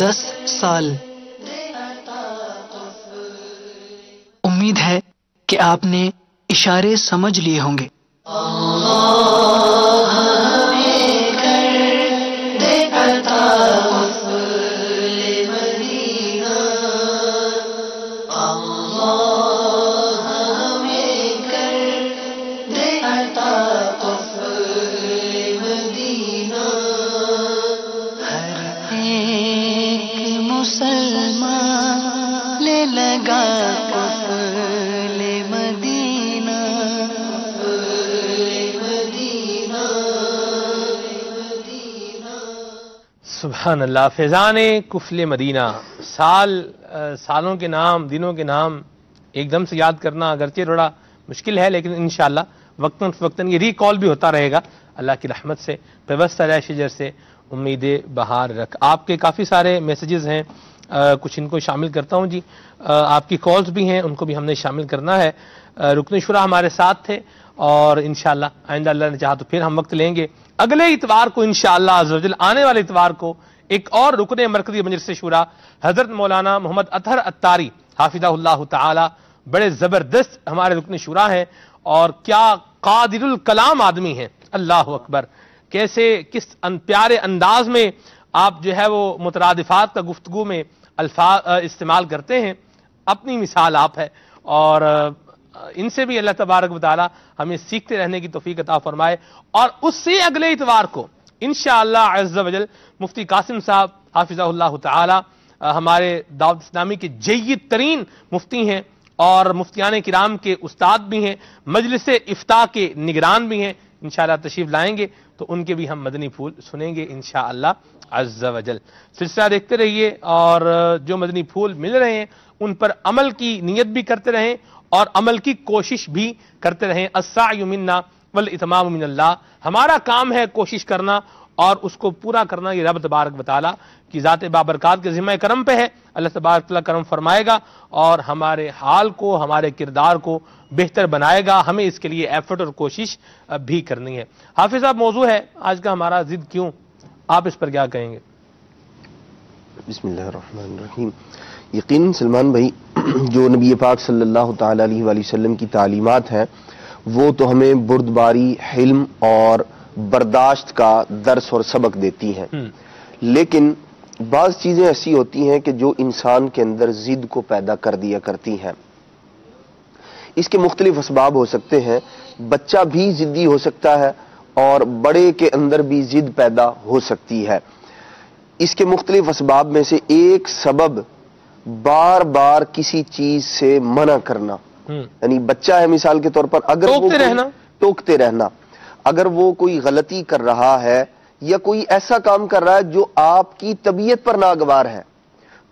10 سال۔ امید ہے کہ آپ نے اشارے سمجھ لیے ہوں گے۔ سبحان اللہ، فیضان کفل مدینہ۔ سالوں کے نام، دنوں کے نام ایک دم سے یاد کرنا اگرچہ تھوڑا مشکل ہے، لیکن انشاءاللہ وقتاً فوقتاً یہ ریکال بھی ہوتا رہے گا اللہ کی رحمت سے۔ پیوستہ رہ شجر سے امید بہار رکھ۔ آپ کے کافی سارے میسیجز ہیں، کچھ ان کو شامل کرتا ہوں جی۔ آپ کی کالز بھی ہیں، ان کو بھی ہم نے شامل کرنا ہے۔ رکن شورا ہمارے ساتھ تھے اور انشاءاللہ آئندہ اللہ نے چاہا تو پھر ہم وقت لیں گے۔ اگلے اتوار کو انشاءاللہ عز و جل، آنے والے اتوار کو ایک اور رکن مرکزی مجلس شورا حضرت مولانا محمد اطہر اتاری حافظہ اللہ تعالی، بڑے زبردست ہمارے رکن شورا ہیں اور کیا قادر الکلام آدمی ہیں، اللہ اکبر۔ کیسے کس پیارے انداز میں آپ جو ہے وہ مترادفات کا گفتگو میں الفاظ استعمال کرتے ہیں، اپنی مثال آپ ہے، اور ان سے بھی اللہ تبارک و تعالی ہمیں سیکھتے رہنے کی توفیق عطا فرمائے۔ اور اس سے اگلے اتوار کو انشاءاللہ عز و جل مفتی قاسم صاحب حافظہ اللہ تعالی ہمارے دعوت اسلامی کے جید ترین مفتی ہیں اور مفتیان کرام کے استاد بھی ہیں، مجلس افتاء کے نگران بھی ہیں، انشاءاللہ تشریف لائیں گے تو ان کے بھی ہم مدنی پھول سنیں گے انشاءاللہ عز و جل۔ سلسلہ دیکھتے رہیے اور جو مدنی پھول مل رہے ہیں ان پر عمل کی نیت بھی کرتے رہیں اور عمل کی کوشش بھی کرتے رہیں۔ السعی منا والاتمام من اللہ، ہمارا کام ہے کوشش کرنا اور اس کو پورا کرنا یہ رب تبارک و تعالی کی ذات بابرکات کے ذمہ کرم پہ ہے۔ اللہ تبارک و تعالی کرم فرمائے گا اور ہمارے حال کو، ہمارے کردار کو بہتر بنائے گا۔ ہمیں اس کے لیے ایفرٹ اور کوشش بھی کرنی ہے۔ حافظ صاحب، موضوع ہے آج کا ہمارا ضد کیوں، آپ اس پر کیا کہیں گے؟ بسم اللہ الرحمن الرحیم۔ یقیناً سلمان بھائی، جو نبی پاک صلی اللہ تعالی علیہ وآلہ وسلم کی تعلیمات ہیں وہ تو ہمیں بردباری، حلم اور برداشت کا درس اور سبق دیتی ہیں، لیکن بعض چیزیں ایسی ہوتی ہیں کہ جو انسان کے اندر ضد کو پیدا کر دیا کرتی ہیں۔ اس کے مختلف اسباب ہو سکتے ہیں، بچہ بھی ضدی ہو سکتا ہے اور بڑے کے اندر بھی ضد پیدا ہو سکتی ہے۔ اس کے مختلف اسباب میں سے ایک سبب بار بار کسی چیز سے منع کرنا، یعنی بچہ ہے مثال کے طور پر، اگر ٹوکتے رہنا، اگر وہ کوئی غلطی کر رہا ہے یا کوئی ایسا کام کر رہا ہے جو آپ کی طبیعت پر ناگوار ہے،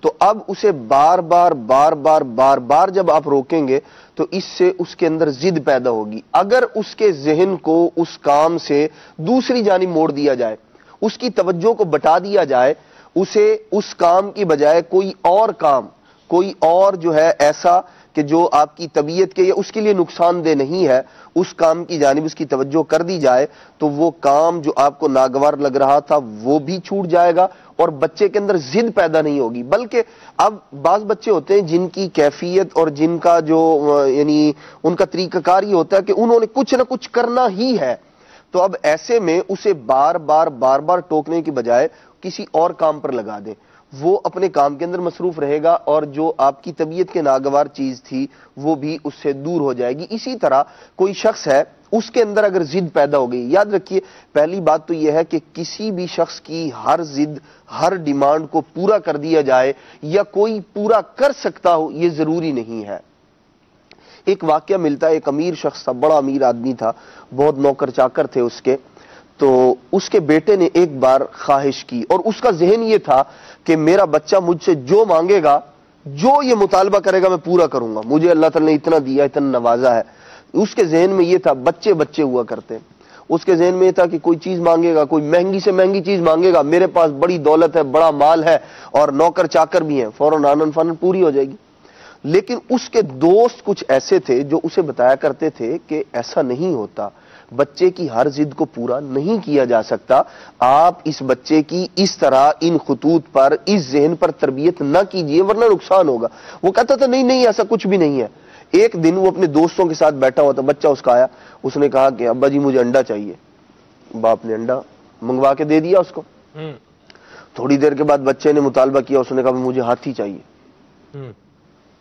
تو اب اسے بار بار جب آپ روکیں گے تو اس سے اس کے اندر ضد پیدا ہوگی۔ اگر اس کے ذہن کو اس کام سے دوسری جانب موڑ دیا جائے، اس کی توجہ کو بٹا دیا جائے، اسے اس کام کی بجائے کوئی اور جو ہے ایسا کہ جو آپ کی طبیعت کے یا اس کے لیے نقصان دہ نہیں ہے، اس کام کی جانب اس کی توجہ کر دی جائے تو وہ کام جو آپ کو ناگوار لگ رہا تھا وہ بھی چھوٹ جائے گا اور بچے کے اندر ضد پیدا نہیں ہوگی۔ بلکہ اب بعض بچے ہوتے ہیں جن کی کیفیت اور جن کا جو یعنی ان کا طریقہ کار یہ ہوتا ہے کہ انہوں نے کچھ نہ کچھ کرنا ہی ہے، تو اب ایسے میں اسے بار بار ٹوکنے کی بجائے کسی اور کام پر لگا دیں، وہ اپنے کام کے اندر مصروف رہے گا اور جو آپ کی طبیعت کے ناگوار چیز تھی وہ بھی اس سے دور ہو جائے گی۔ اسی طرح کوئی شخص ہے، اس کے اندر اگر ضد پیدا ہو گئی، یاد رکھیے پہلی بات تو یہ ہے کہ کسی بھی شخص کی ہر ضد، ہر ڈیمانڈ کو پورا کر دیا جائے یا کوئی پورا کر سکتا ہو، یہ ضروری نہیں ہے۔ ایک واقعہ ملتا ہے، ایک امیر شخص تھا، بڑا امیر آدمی تھا، بہت نوکر چاکر تھے اس کے، تو اس کے بیٹے نے ایک بار خواہش کی اور اس کا ذہن یہ تھا کہ میرا بچہ مجھ سے جو مانگے گا، جو یہ مطالبہ کرے گا میں پورا کروں گا، مجھے اللہ تعالی نے اتنا دیا، اتنا نوازا ہے۔ اس کے ذہن میں یہ تھا، بچے ہوا کرتے ہیں، اس کے ذہن میں یہ تھا کہ کوئی چیز مانگے گا، کوئی مہنگی سے مہنگی چیز مانگے گا، میرے پاس بڑی دولت ہے، بڑا مال ہے اور نوکر چاکر بھی ہیں، فوراً آنن فانن پوری ہو جائے گی۔ لیکن اس کے دوست کچھ ایسے تھے جو اسے بتایا کرتے تھے کہ ایسا نہیں ہوتا، بچے کی ہر ضد کو پورا نہیں کیا جا سکتا. آپ اس بچے کی اس طرح ان خطوط پر اس ذہن پر تربیت نہ کیجئے ورنہ نقصان ہوگا. وہ کہتا تھا نہیں ایسا کچھ بھی نہیں ہے. ایک دن وہ اپنے دوستوں کے ساتھ بیٹھا ہوا تھا, بچہ اس کا آیا, اس نے کہا کہ ابا جی مجھے انڈا چاہیے. باپ نے انڈا منگوا کے دے دیا اس کو. تھوڑی دیر کے بعد بچے نے مطالبہ کیا, اس نے کہا مجھے ہاتھی چاہیے.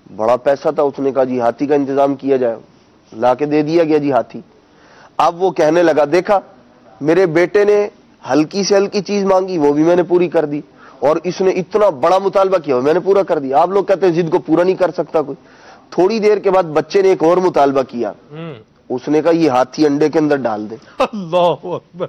بڑا پیسہ تھا, اس نے کہا جی ہاتھی کا انتظام کیا جائے, لا کے دے دیا گیا جی ہاتھی. اب وہ کہنے لگا دیکھا میرے بیٹے نے ہلکی سے ہلکی چیز مانگی وہ بھی میں نے پوری کر دی, اور اس نے اتنا بڑا مطالبہ کیا وہ میں نے پورا کر دیا. آپ لوگ کہتے ہیں ضد کو پورا نہیں کر سکتا کوئی. تھوڑی دیر کے بعد بچے نے ایک اور مطالبہ کیا, اس نے کہا یہ ہاتھی انڈے کے اندر ڈال دے. اللہ اکبر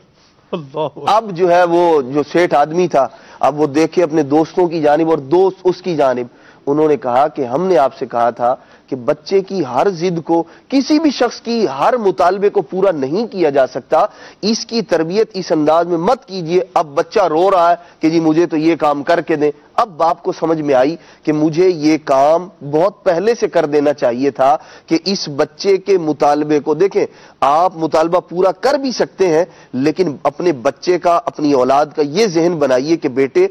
اللہ. اب جو ہے وہ جو سیٹھ آدمی تھا, اب وہ دیکھے اپنے دوستوں کی جانب اور دوست اس کی جانب, انہوں نے کہا کہ ہم نے آپ سے کہا تھا کہ بچے کی ہر ضد کو, کسی بھی شخص کی ہر مطالبے کو پورا نہیں کیا جا سکتا. اس کی تربیت اس انداز میں مت کیجئے. اب بچہ رو رہا ہے کہ جی مجھے تو یہ کام کر کے دیں. اب باپ کو سمجھ میں آئی کہ مجھے یہ کام بہت پہلے سے کر دینا چاہیے تھا کہ اس بچے کے مطالبے کو دیکھیں. آپ مطالبہ پورا کر بھی سکتے ہیں لیکن اپنے بچے کا, اپنی اولاد کا یہ ذہن بنائیے کہ بیٹے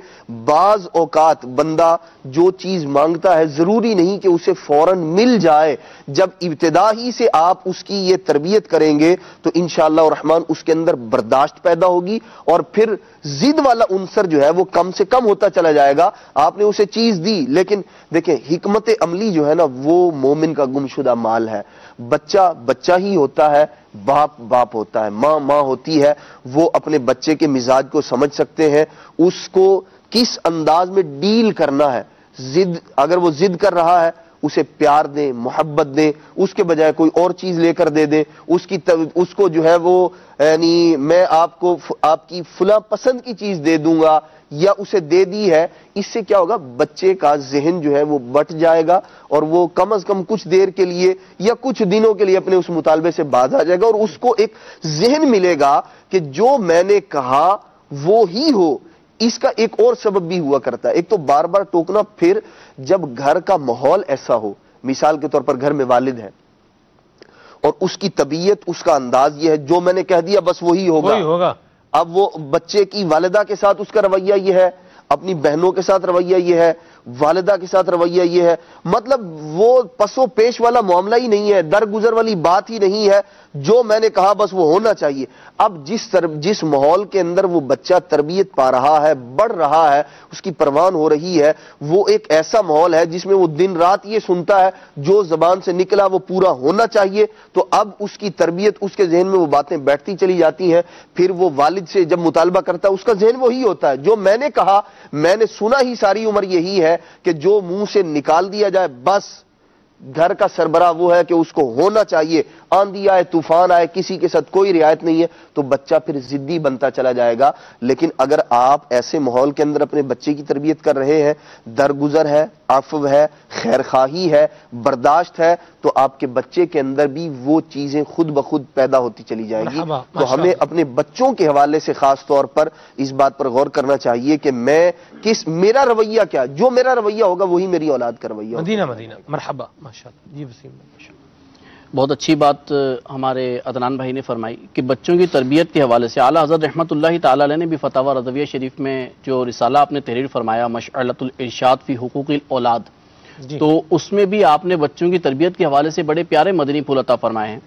بعض اوقات بندہ جو چیز مانگتا ہے ضروری نہیں کہ اسے فوراً مل جائے. جب ابتدا ہی سے آپ اس کی یہ تربیت کریں گے تو انشاءاللہ الرحمن اس کے اندر برداشت پیدا ہوگی اور پھر ضد والا عنصر جو ہے وہ کم سے کم ہوتا چلا جائے گا. آپ نے اسے چیز دی لیکن دیکھیں حکمت عملی جو ہے نا وہ مومن کا گمشدہ مال ہے. بچہ بچہ ہی ہوتا ہے, باپ باپ ہوتا ہے, ماں ماں ہوتی ہے. وہ اپنے بچے کے مزاج کو سمجھ سکتے ہیں, اس کو کس انداز میں ڈیل کرنا ہے. ضد اگر وہ ضد کر رہا ہے اسے پیار دیں, محبت دیں, اس کے بجائے کوئی اور چیز لے کر دے دیں. اس کو جو ہے وہ یعنی میں آپ کو آپ کی فلاں پسند کی چیز دے دوں گا یا اسے دے دی ہے. اس سے کیا ہوگا, بچے کا ذہن جو ہے وہ بٹ جائے گا اور وہ کم از کم کچھ دیر کے لیے یا کچھ دنوں کے لیے اپنے اس مطالبے سے باز آ جائے گا اور اس کو ایک ذہن ملے گا کہ جو میں نے کہا وہ ہی ہو. اس کا ایک اور سبب بھی ہوا کرتا ہے. ایک تو بار بار ٹوکنا, پھر جب گھر کا ماحول ایسا ہو, مثال کے طور پر گھر میں والد ہے اور اس کی طبیعت, اس کا انداز یہ ہے جو میں نے کہہ دیا بس وہی ہوگا. اب وہ بچے کی والدہ کے ساتھ اس کا رویہ یہ ہے, اپنی بہنوں کے ساتھ رویہ یہ ہے, والدہ کے ساتھ رویہ یہ ہے, مطلب وہ پسو پیش والا معاملہ ہی نہیں ہے, درگزر والی بات ہی نہیں ہے, جو میں نے کہا بس وہ ہونا چاہیے. اب جس ماحول کے اندر وہ بچہ تربیت پا رہا ہے, بڑھ رہا ہے, اس کی پروان ہو رہی ہے, وہ ایک ایسا ماحول ہے جس میں وہ دن رات یہ سنتا ہے جو زبان سے نکلا وہ پورا ہونا چاہیے. تو اب اس کی تربیت, اس کے ذہن میں وہ باتیں بیٹھتی چلی جاتی ہیں. پھر وہ والد سے جب مطالبہ کرتا ہے اس کا ذہن وہی ہوتا ہے جو میں نے کہا, میں نے سنا ہی ساری عمر یہی ہے کہ جو منہ سے نکال دیا جائے بس. گھر کا سربراہ وہ ہے کہ اس کو ہونا چاہیے, آندھی آئے طوفان آئے کسی کے ساتھ کوئی رعایت نہیں ہے, تو بچہ پھر ضدی بنتا چلا جائے گا. لیکن اگر آپ ایسے ماحول کے اندر اپنے بچے کی تربیت کر رہے ہیں, درگزر ہے, عفو ہے, خیر خواہی ہے, برداشت ہے, تو آپ کے بچے کے اندر بھی وہ چیزیں خود بخود پیدا ہوتی چلی جائیں گی. تو ہمیں اپنے بچوں کے حوالے سے خاص طور پر اس بات پر غور کرنا چاہیے کہ میرا رویہ کیا, جو میرا رویہ ہوگا وہی میری اولاد کا رویہ ہوگا. مدینہ مرحبا ماشاءاللہ. جی وسیم بہت اچھی بات ہمارے عدنان بھائی نے فرمائی کہ بچوں کی تربیت کے حوالے سے اعلیٰ حضرت رحمۃ اللہ تعالی علیہ نے بھی فتاوی رضویہ شریف میں جو رسالہ آپ نے تحریر فرمایا مشعلۃ الارشاد فی حقوق الاولاد, تو اس میں بھی آپ نے بچوں کی تربیت کے حوالے سے بڑے پیارے مدنی پھول عطا فرمائے ہیں.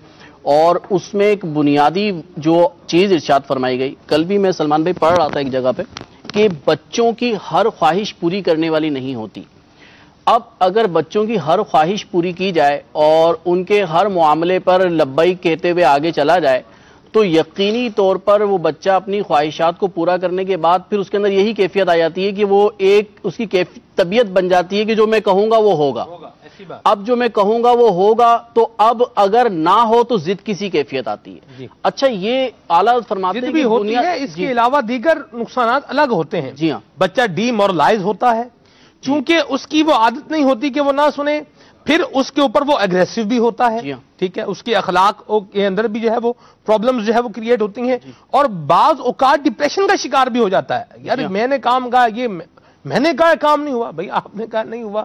اور اس میں ایک بنیادی جو چیز ارشاد فرمائی گئی, کل بھی میں سلمان بھائی پڑھ رہا تھا ایک جگہ پہ, کہ بچوں کی ہر خواہش پوری کرنے والی نہیں ہوتی. اب اگر بچوں کی ہر خواہش پوری کی جائے اور ان کے ہر معاملے پر لبیک کہتے ہوئے آگے چلا جائے تو یقینی طور پر وہ بچہ اپنی خواہشات کو پورا کرنے کے بعد پھر اس کے اندر یہی کیفیت آ جاتی ہے کہ وہ ایک اس کی طبیعت بن جاتی ہے کہ جو میں کہوں گا وہ ہوگا. اب جو میں کہوں گا وہ ہوگا, تو اب اگر نہ ہو تو ضد کسی کیفیت آتی ہے. اچھا یہ اعلیٰ فرماتے ہیں بھی ہوتی ہے, اس کے علاوہ دیگر نقصانات الگ ہوتے ہیں. جی ہاں, بچہ ڈی مورلائز ہوتا ہے چونکہ اس کی وہ عادت نہیں ہوتی کہ وہ نہ سنے, پھر اس کے اوپر وہ اگریسو بھی ہوتا ہے. ٹھیک ہے, اس کے اخلاق کے اندر بھی جو ہے وہ پرابلمز جو ہے وہ کریٹ ہوتی ہیں, اور بعض اوقات ڈپریشن کا شکار بھی ہو جاتا ہے. یار میں نے کام کہا, یہ میں نے کہا کام نہیں ہوا, بھئی آپ نے کہا نہیں ہوا,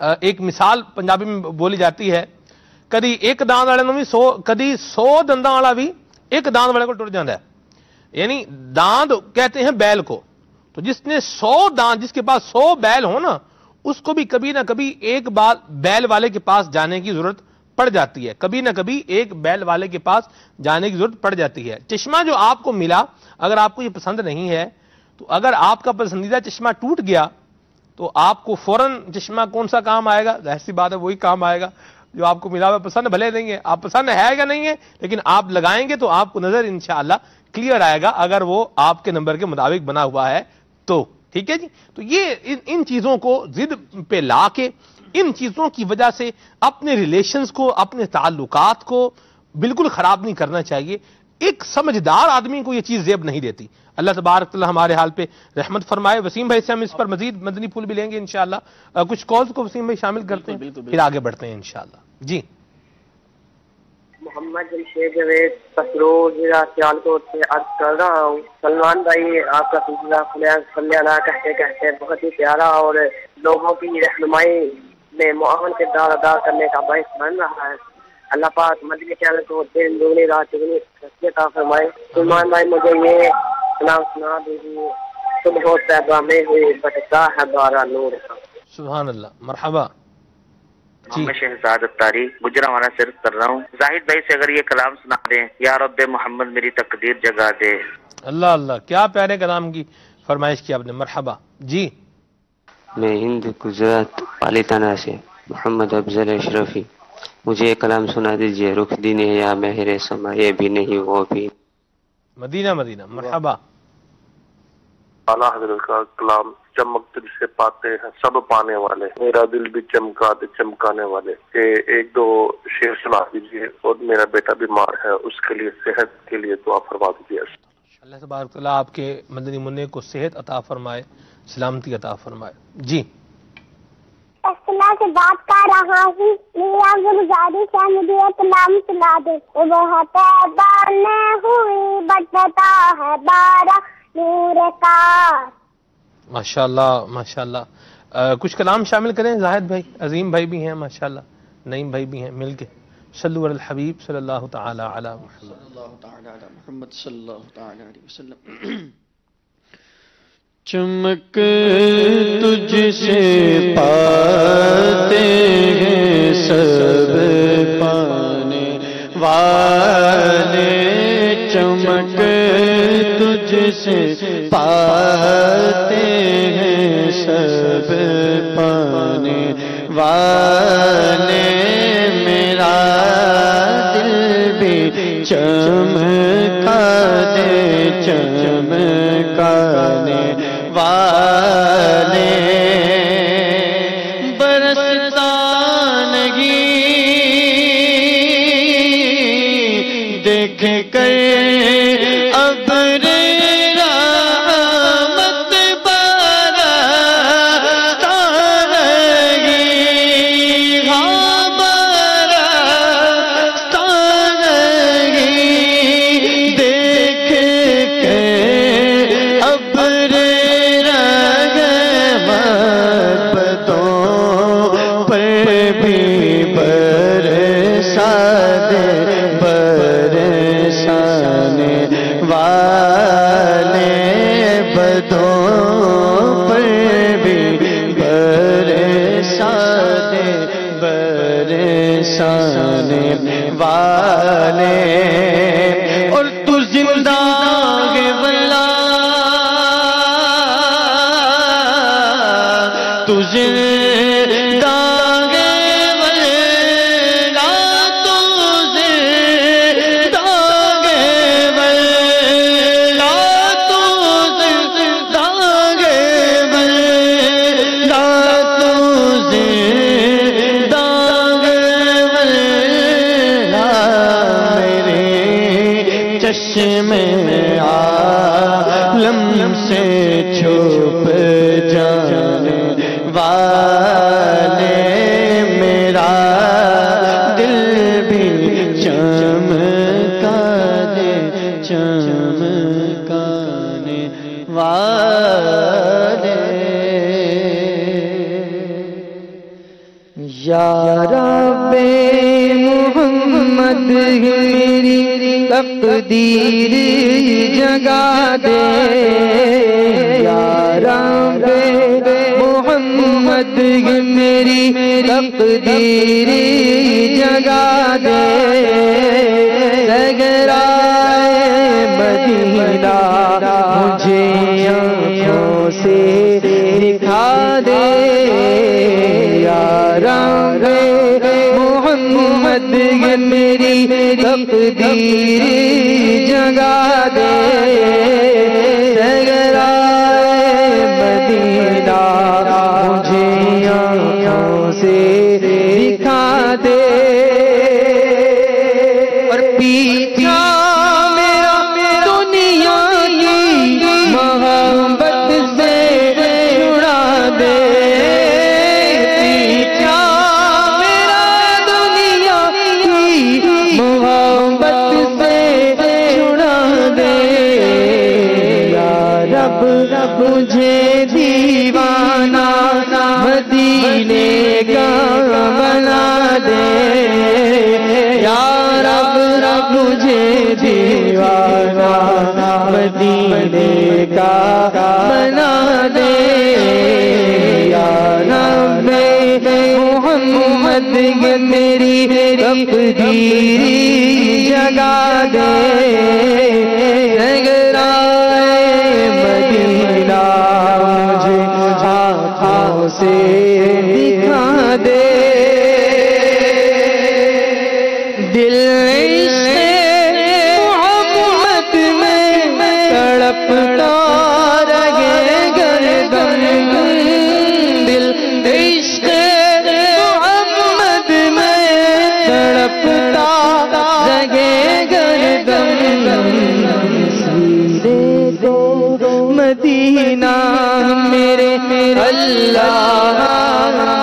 ایک مثال پنجابی میں بولی جاتی ہے، کدی ایک دان والے نوں بھی کدی 100 دنداں والا بھی ایک داند والے کو ٹر جاتا ہے. یعنی داند کہتے ہیں بیل کو، تو جس نے 100 داند، جس کے پاس 100 بیل ہو نا، اس کو بھی کبھی نہ کبھی ایک بار بیل والے کے پاس جانے کی ضرورت پڑ جاتی ہے، کبھی نہ کبھی ایک بیل والے کے پاس جانے کی ضرورت پڑ جاتی ہے. چشمہ جو آپ کو ملا، اگر آپ کو یہ پسند نہیں ہے، تو اگر آپ کا پسندیدہ چشمہ ٹوٹ گیا تو آپ کو فوراً چشمہ کون سا کام آئے گا؟ ظاہر سی بات ہے وہی کام آئے گا جو آپ کو ملا ہوا. پسند بھلے نہیں ہے، آپ پسند ہے یا نہیں ہے، لیکن آپ لگائیں گے تو آپ کو نظر انشاءاللہ کلیئر آئے گا، اگر وہ آپ کے نمبر کے مطابق بنا ہوا ہے تو. ٹھیک ہے جی. تو یہ ان چیزوں کو ضد پہ لا کے، ان چیزوں کی وجہ سے اپنے ریلیشنز کو، اپنے تعلقات کو بالکل خراب نہیں کرنا چاہیے. ایک سمجھدار آدمی کو یہ چیز زیب نہیں دیتی. اللہ تبارک تعالی ہمارے حال پہ رحمت فرمائے. وسیم بھائی سے ہم اس پر مزید مدنی پھول بھی لیں گے انشاءاللہ. کچھ کالز کو وسیم بھائی شامل کرتے ہیں، پھر آگے بڑھتے ہیں انشاءاللہ. جی. محمد جمشید جاوید پسرور ضلع سیالکوٹ سے عرض کر رہا ہوں. سلمان بھائی آپ کا سلسلہ صلی اللہ کہتے کہتے بہت ہی پیارا اور لوگوں کی رہنمائی میں معاون کردار ادا کرنے کا باعث بن رہا ہے. اللہ پاک مدنی چینل کو دن دگنی رات چگنی عطا فرمائے. سلمان بھائی مجھے یہ کلام سنا دیجیے. صبح طیبہ میں ہوئی بٹتا ہے بارہ نور کا. سبحان اللہ. مرحبا. میں شہزاد اتاری گجرانوالہ سے عرض کر رہا ہوں. زاہد بھائی سے اگر یہ کلام سنا دیں، یا رب محمد میری تقدیر جگا دے. اللہ اللہ، کیا پیارے کلام کی فرمائش کی آپ نے. مرحبا. جی. میں ہند گجرات پالیتانہ سے محمد افضل اشرفی. مجھے یہ کلام سنا دیجیے. رخ دین ہے یا مہر سما، یہ بھی نہیں وہ بھی. مدینہ مدینہ. مرحبا. اعلیٰ حضرت کا کلام چمک دل سے پاتے ہیں سب پانے والے، میرا دل بھی چمکا دے چمکانے والے. کہ ایک دو شعر سنا دیجیے. اور میرا بیٹا بیمار ہے، اس کے لیے صحت کے لیے دعا فرما دیجیے. اللہ تبارک تعالیٰ آپ کے مدنی منع کو صحت عطا فرمائے، سلامتی عطا فرمائے. جی. اصطلاح سے بات کر رہا ہوں. میرا گزارش ہے مجھے کلام سنا دے. وہ طیبہ ہوئی بٹتا ہے بارہ نور کا. ماشاءاللہ ماشاءاللہ. کچھ کلام شامل کریں. زاہد بھائی، عظیم بھائی بھی ہیں ماشاءاللہ، نعیم بھائی بھی ہیں، مل کے صلو علی الحبیب صلی اللہ تعالی علی محمد صلی اللہ تعالی علیہ وسلم. چمک تجھ سے پاتے ہیں سب پانے والے. چمک تجھ سے پاتے ہیں سب پانے والے. میرا دل بھی چمکا دے چمکانے والے. برستا نہیں دیکھ کر ابر رحمت برستا نہیں، ہاں برستا نہیں. دیکھ کے ابر رحمت بدوں پر بھی برسا دے برسانے والے. بدوں پر بھی برسا دے برسانے والے. اور تو زندہ ہے واللہ، تو زندہ ہے واللہ، تو زندہ ہے واللہ، تو زندہ ہے واللہ، تو زندہ ہے واللہ. میرے چشمے عالم سے چھپ جانے والے. میرا دل بھی چمکا دے چمکانے والے. محمد میری تقدیر جگا دے یا رب محمد میری تقدیر جگا دے صحرائے مدینہ مجھے آنکھوں سے دکھا دے یا رب محمد میری تقدیر جگا دے صحرائے مدینہ مجھے آنکھوں سے دکھا دے اور پیچھا میرا دنیا کی محبت سے چھڑا دے پیچھا میرا دنیا کی محبت سے چھڑا دے یا رب مجھے دیوانہ مدینے کا بنا دے یا رب مجھے دیوانہ مدینے کا بنا دے یا رب محمد میری تقدیر جگا دے صحرائے مدینہ مجھے آنکھوں سے دکھا دے دل محمد میں تڑپتا رہے گردن دل عشق محمد میں تڑپتا رہے گردن سیدے دو مدینہ میرے اللہ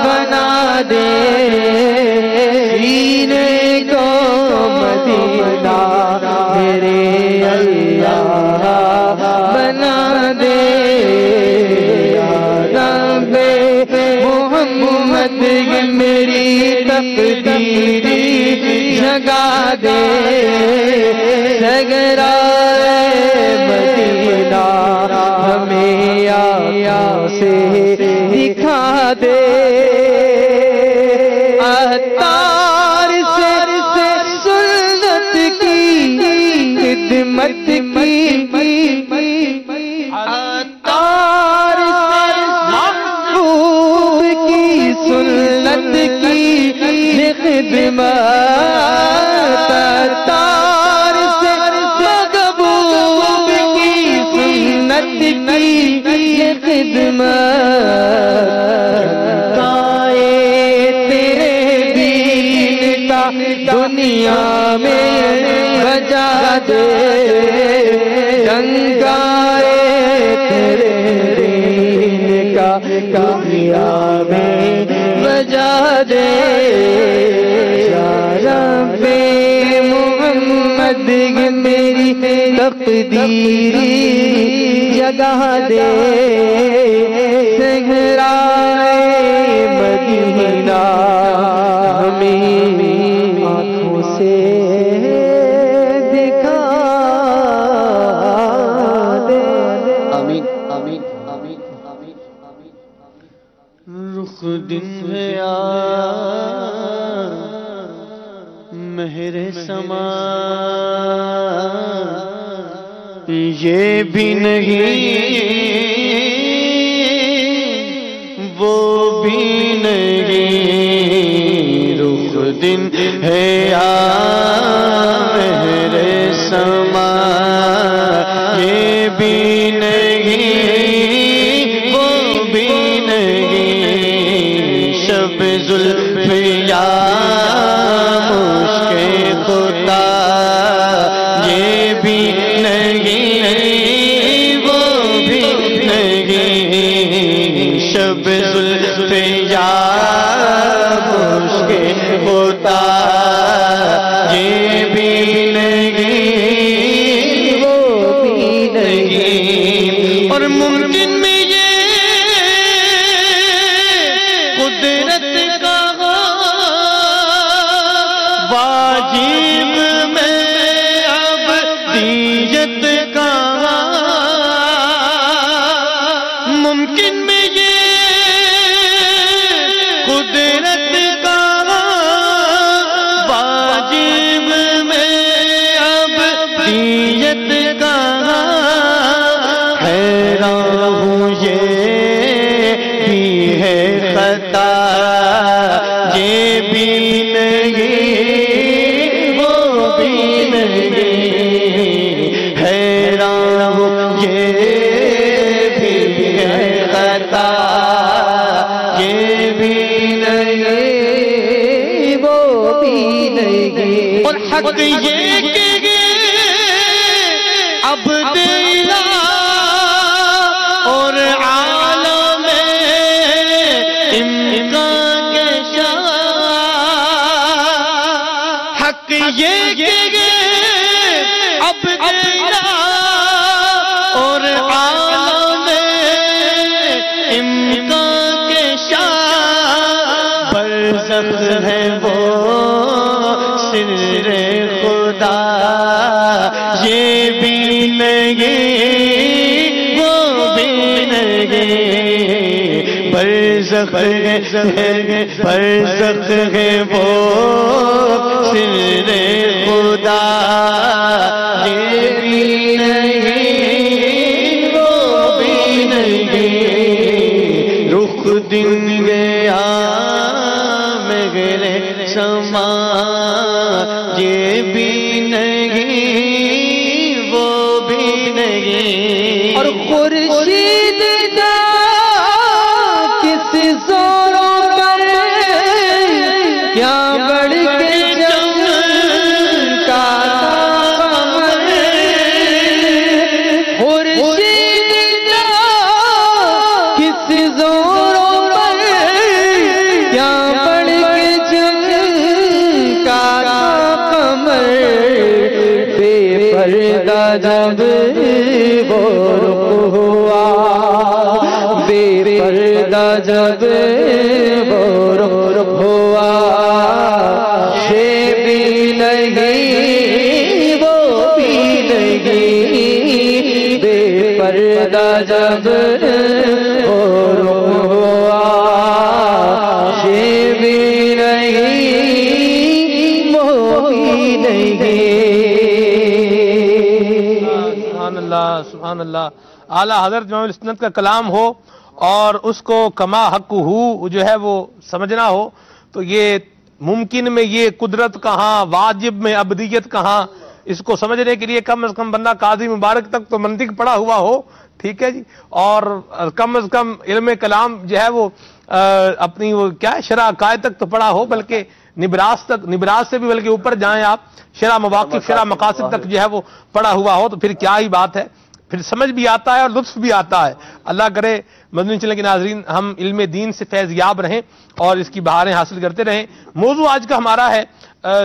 بنا دے سینے کو مدینہ میرے اللہ بنا دے یا رب محمد میری تقدیر جگا دے صحرائے مدینہ ہمیں آیا سے دکھا دے عطار سے سنت کی خدمت کی عطار سے محبوب کی سنت کی خدمت عطار سے محبوب کی سنت کی خدمت دنیا میں بجا دے ڈنگائے تیرے دین کا دنیا میں بجا دے یا رب محمد میری تقدیر جگا دے صحرائے مدینہ ہمیں آنکھوں سے دکھا دے آمین آمین آمین آمین رخ دن ہے آیا مہر سما یہ بھی نہیں وہ بھی نہیں رخ دن ہے مہر سما یہ بھی نہیں وہ بھی نہیں شب زلف یا مشک خدا یہ بھی نہیں وہ بھی نہیں شب زلف یا مشک خدا یہ بھی نہیں وہ بھی نہیں واجب میں ابدیت کہاں، ممکن میں یہ قدرت کہاں، واجب میں ابدیت کہاں، حیران ہوں یہ بھی ہے خطا، یہ بھی نہیں وہ بھی نہیں، حیران ہوں یہ بھی ہے خطا، یہ بھی نہیں وہ بھی نہیں، اور حق یہ کہ اب دینا اور عالم امکان کے شاہ، حق یہ کہ اب دینا اور عالم امکان کے شاہ، برزخ ہے وہ سر خدا، یہ بھی نہیں وہ بھی نہیں، برزخ ہے وہ سر خدا، یہ بھی نہیں وہ بھی نہیں، رخ دن گیا میرے سما، یہ بھی نہیں وہ بھی نہیں، اور خورشید کا کس زوروں پر کیا بڑھ کے چمکا قمر، خورشید کا کس زوروں پر کیا بڑھ کے چمکا قمر، بے پردہ جب وہ رخ ہوا، بے پردہ جب وہ رخ ہوا، یہ بھی نہیں وہ بھی نہیں، بے پردہ جب وہ رخ ہوا، یہ بھی نہیں وہ بھی نہیں۔ سبحان اللہ سبحان اللہ، اعلیٰ حضرت امام السنت کا کلام ہو اور اس کو کما حق ہو جو ہے وہ سمجھنا ہو، تو یہ ممکن میں یہ قدرت کہاں، واجب میں ابدیت کہاں، اس کو سمجھنے کے لیے کم از کم بندہ قاضی مبارک تک تو منطق پڑھا ہوا ہو، ٹھیک ہے جی، اور کم از کم علم کلام جو ہے وہ اپنی وہ کیا ہے شرح عقائد تک تو پڑھا ہو، بلکہ نبراس تک، نبراس سے بھی بلکہ اوپر جائیں آپ، شرح مواقف شرح مقاصد تک جو ہے وہ پڑھا ہوا ہو، تو پھر کیا ہی بات ہے، پھر سمجھ بھی آتا ہے اور لطف بھی آتا ہے۔ اللہ کرے مدنی چینل کے ناظرین ہم علم دین سے فیض یاب رہیں اور اس کی بہاریں حاصل کرتے رہیں۔ موضوع آج کا ہمارا ہے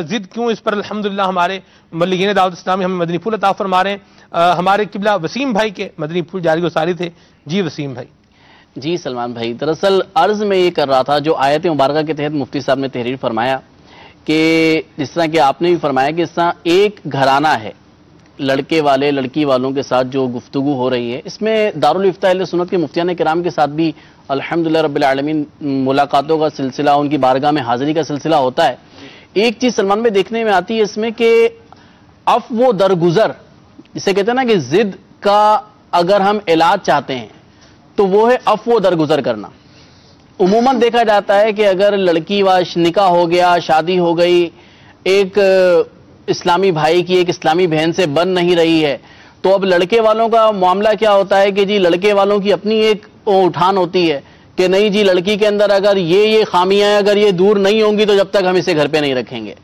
ضد کیوں، اس پر الحمدللہ ہمارے مبلغین دعوت اسلامی ہمیں مدنی پھول عطا فرما رہے ہیں۔ ہمارے قبلہ وسیم بھائی کے مدنی پھول جاری و ساری تھے۔ جی وسیم بھائی۔ جی سلمان بھائی، دراصل عرض میں یہ کر رہا تھا جو آیت مبارکہ کے تحت مفتی صاحب نے تحریر فرمایا کہ جس طرح کہ آپ نے بھی فرمایا کہ اس طرح ایک گھرانہ ہے، لڑکے والے لڑکی والوں کے ساتھ جو گفتگو ہو رہی ہے، اس میں دارالفتہ اہل سنت کے مفتیان کرام کے ساتھ بھی الحمدللہ رب العالمین ملاقاتوں کا سلسلہ، ان کی بارگاہ میں حاضری کا سلسلہ ہوتا ہے۔ ایک چیز سلمان میں دیکھنے میں آتی ہے اس میں کہ عفو و درگزر، جسے کہتے ہیں نا کہ ضد کا اگر ہم علاج چاہتے ہیں تو وہ ہے عفو و درگزر کرنا۔ عموماً دیکھا جاتا ہے کہ اگر لڑکی و نکاح ہو گیا، شادی ہو گئی، ایک اسلامی بھائی کی ایک اسلامی بہن سے بن نہیں رہی ہے، تو اب لڑکے والوں کا معاملہ کیا ہوتا ہے کہ جی لڑکے والوں کی اپنی ایک اٹھان ہوتی ہے کہ نہیں جی لڑکی کے اندر اگر یہ خامیاں ہیں، اگر یہ دور نہیں ہوں گی تو جب تک ہم اسے گھر پہ نہیں رکھیں گے۔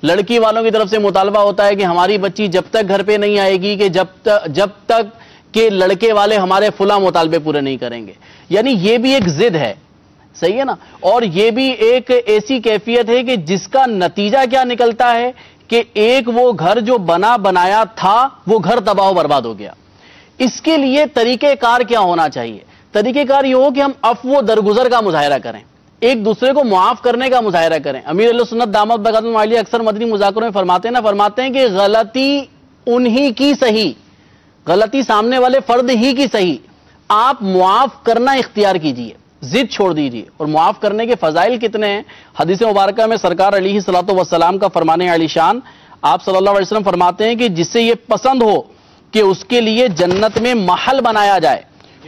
لڑکی والوں کی طرف سے مطالبہ ہوتا ہے کہ ہماری بچی جب تک گھر پہ نہیں آئے گی کہ جب تک کہ لڑکے والے ہمارے فلاں مطالبے پورے نہیں کریں گے۔ یعنی یہ بھی ایک ضد ہے، صحیح ہے نا، اور یہ بھی ایک ایسی کیفیت ہے کہ جس کا نتیجہ کیا نکلتا ہے کہ ایک وہ گھر جو بنا بنایا تھا وہ گھر تباہ و برباد ہو گیا۔ اس کے لیے طریقہ کار کیا ہونا چاہیے؟ طریقہ کار یہ ہو کہ ہم عفو و درگزر کا مظاہرہ کریں، ایک دوسرے کو معاف کرنے کا مظاہرہ کریں. امیر اہل سنت دامت برکاتہم العالیہ اکثر مدنی مذاکروں میں فرماتے ہیں کہ غلطی انہی کی صحیح، غلطی سامنے والے فرد ہی کی صحیح، آپ معاف کرنا اختیار کیجئے، ضد چھوڑ دیجئے. اور معاف کرنے کے فضائل کتنے ہیں. حدیث مبارکہ میں سرکار علیہ الصلوۃ والسلام کا فرمان عالی شان، آپ صلی اللہ علیہ وسلم فرماتے ہیں کہ جس سے یہ پسند ہو کہ اس کے لیے جنت میں محل بنایا جائے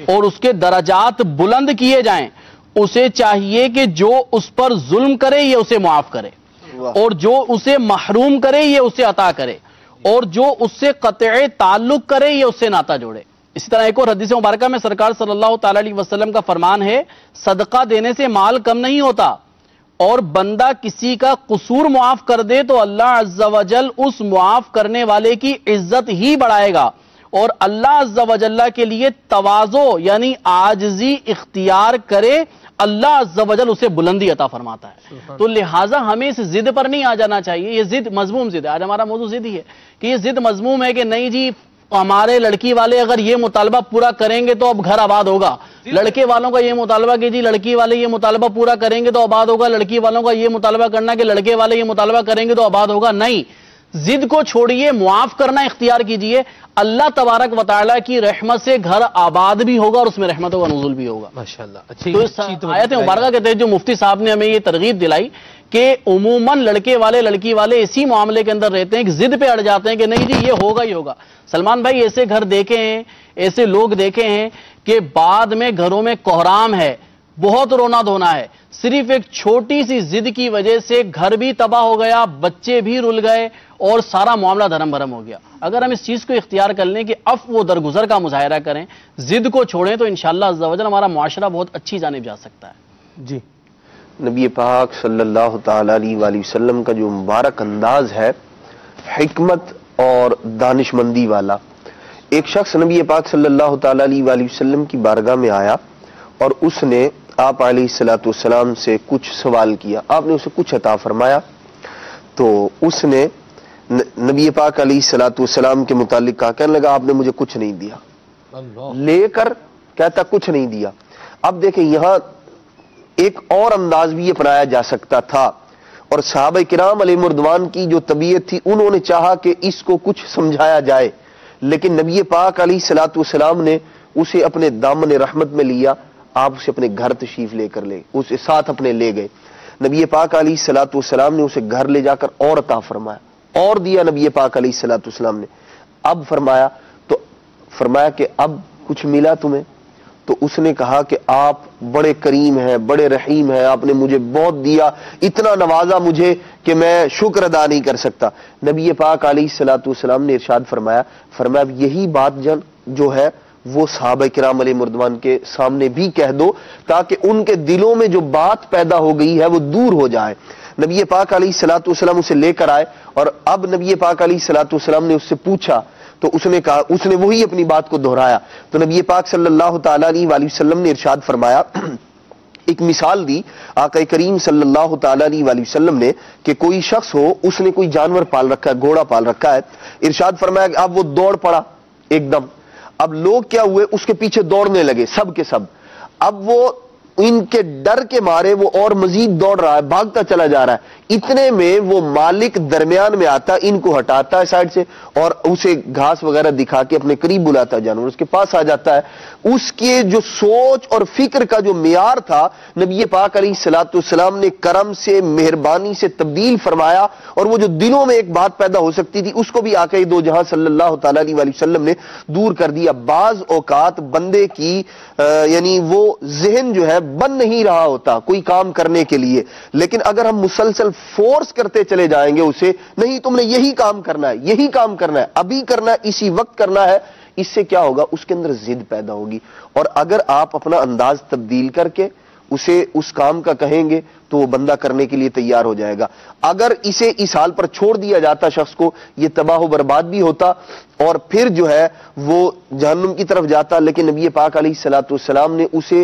اور اس کے درجات بلند کیے جائیں، اسے چاہیے کہ جو اس پر ظلم کرے یہ اسے معاف کرے، اور جو اسے محروم کرے یہ اسے عطا کرے، اور جو اس سے قطع تعلق کرے یہ اس سے ناتا جوڑے. اسی طرح ایک اور حدیث مبارکہ میں سرکار صلی اللہ تعالی علیہ وسلم کا فرمان ہے، صدقہ دینے سے مال کم نہیں ہوتا، اور بندہ کسی کا قصور معاف کر دے تو اللہ عز و جل اس معاف کرنے والے کی عزت ہی بڑھائے گا، اور اللہ عز و جل کے لیے تواضع یعنی عاجزی اختیار کرے اللہ عز و جل اسے بلندی عطا فرماتا ہے. تو لہٰذا ہمیں اس ضد پر نہیں آ جانا چاہیے. یہ ضد مذموم ضد ہے. آج ہمارا موضوع ضد ہی ہے کہ یہ ضد مذموم ہے کہ نہیں جی ہمارے لڑکی والے اگر یہ مطالبہ پورا کریں گے تو اب گھر آباد ہوگا، لڑکے والوں کا یہ مطالبہ کہ جی لڑکی والے یہ مطالبہ پورا کریں گے تو آباد ہوگا، لڑکی والوں کا یہ مطالبہ کرنا کہ لڑکے والے یہ مطالبہ کریں گے تو آباد ہوگا. نہیں، ضد کو چھوڑیے، معاف کرنا اختیار کیجئے. اللہ تبارک و تعالیٰ کی رحمت سے گھر آباد بھی ہوگا اور اس میں رحمتوں کا نزول بھی ہوگا. ماشاءاللہ. تو اس آیت مبارکہ کے تحت جو مفتی صاحب نے ہمیں یہ ترغیب دلائی کہ عموماً لڑکے والے لڑکی والے اسی معاملے کے اندر رہتے ہیں کہ ضد پہ اڑ جاتے ہیں کہ نہیں جی یہ ہوگا ہی ہوگا. سلمان بھائی ایسے گھر دیکھے ہیں، ایسے لوگ دیکھے ہیں کہ بعد میں گھروں میں کوہرام ہے، بہت رونا دھونا ہے، صرف ایک چھوٹی سی ضد کی وجہ سے گھر بھی تباہ ہو گیا، بچے بھی رل گئے اور سارا معاملہ دھرم بھرم ہو گیا. اگر ہم اس چیز کو اختیار کر لیں کہ عفو و درگزر کا مظاہرہ کریں، ضد کو چھوڑیں، تو انشاءاللہ عز و جل ہمارا معاشرہ بہت اچھی جانب جا سکتا ہے. جی نبی پاک صلی اللہ تعالی علیہ وآلہ وسلم کا جو مبارک انداز ہے حکمت اور دانش مندی والا. ایک شخص نبی پاک صلی اللہ تعالی علیہ وآلہ وسلم کی بارگاہ میں آیا اور اس نے آپ علیہ الصلوۃ والسلام سے کچھ سوال کیا. آپ نے اسے کچھ عطا فرمایا تو اس نے نبی پاک علیہ الصلوۃ والسلام کے متعلق کہا، کہنے لگا آپ نے مجھے کچھ نہیں دیا. لے کر کہتا کچھ نہیں دیا. اب دیکھیں یہاں ایک اور انداز بھی اپنایا جا سکتا تھا، اور صحابہ کرام علیہ مردوان کی جو طبیعت تھی انہوں نے چاہا کہ اس کو کچھ سمجھایا جائے، لیکن نبی پاک علیہ الصلوۃ والسلام نے اسے اپنے دامن رحمت میں لیا. آپ اسے اپنے گھر تشریف لے کر اسے ساتھ اپنے لے گئے. نبی پاک علیہ الصلوۃ والسلام نے اسے گھر لے جا کر اور عطا فرمایا، اور دیا نبی پاک علیہ الصلوۃ والسلام نے. اب فرمایا کہ اب کچھ ملا تمہیں؟ تو اس نے کہا کہ آپ بڑے کریم ہیں، بڑے رحیم ہیں، آپ نے مجھے بہت دیا، اتنا نوازا مجھے کہ میں شکر ادا نہیں کر سکتا. نبی پاک علیہ الصلوۃ والسلام نے ارشاد فرمایا یہی بات جو ہے وہ صحابہ کرام علیہ مردوان کے سامنے بھی کہہ دو تاکہ ان کے دلوں میں جو بات پیدا ہو گئی ہے وہ دور ہو جائے. نبی پاک علیہ الصلوۃ والسلام اسے لے کر آئے اور اب نبی پاک علیہ الصلوۃ والسلام نے اس سے پوچھا تو اس نے کہا، اس نے وہی اپنی بات کو دہرایا. تو نبی پاک صلی اللہ تعالی علیہ وآلہ وسلم نے ارشاد فرمایا، ایک مثال دی آقا کریم صلی اللہ تعالی علیہ وآلہ وسلم نے کہ کوئی شخص ہو، اس نے کوئی جانور پال رکھا ہے، گھوڑا پال رکھا ہے. ارشاد فرمایا کہ اب وہ دوڑ پڑا ایک دم. اب لوگ کیا ہوئے، اس کے پیچھے دوڑنے لگے سب کے سب. اب وہ ان کے ڈر کے مارے وہ اور مزید دوڑ رہا ہے، بھاگتا چلا جا رہا ہے. اتنے میں وہ مالک درمیان میں آتا، ان کو ہٹاتا ہے سائڈ سے اور اسے گھاس وغیرہ دکھا کے اپنے قریب بلاتا ہے، جانور اس کے پاس آ جاتا ہے. اس کے جو سوچ اور فکر کا جو معیار تھا نبی پاک علیہ الصلوۃ والسلام نے کرم سے، مہربانی سے تبدیل فرمایا، اور وہ جو دلوں میں ایک بات پیدا ہو سکتی تھی اس کو بھی آقا دو جہاں صلی اللہ تعالی علیہ وآلہ وسلم نے دور کر دیا. بعض اوقات بندے کی یعنی وہ ذہن جو ہے بن نہیں رہا ہوتا کوئی کام کرنے کے لیے، لیکن اگر ہم مسلسل فورس کرتے چلے جائیں گے اسے، نہیں تم نے یہی کام کرنا ہے، یہی کام کرنا ہے، ابھی کرنا ہے، اسی وقت کرنا ہے، اس سے کیا ہوگا، اس کے اندر ضد پیدا ہوگی. اور اگر آپ اپنا انداز تبدیل کر کے اسے اس کام کا کہیں گے تو وہ بندہ کرنے کے لیے تیار ہو جائے گا. اگر اسے اس حال پر چھوڑ دیا جاتا شخص کو، یہ تباہ و برباد بھی ہوتا اور پھر جو ہے وہ جہنم کی طرف جاتا. لیکن نبی پاک علیہ الصلوۃ والسلام نے اسے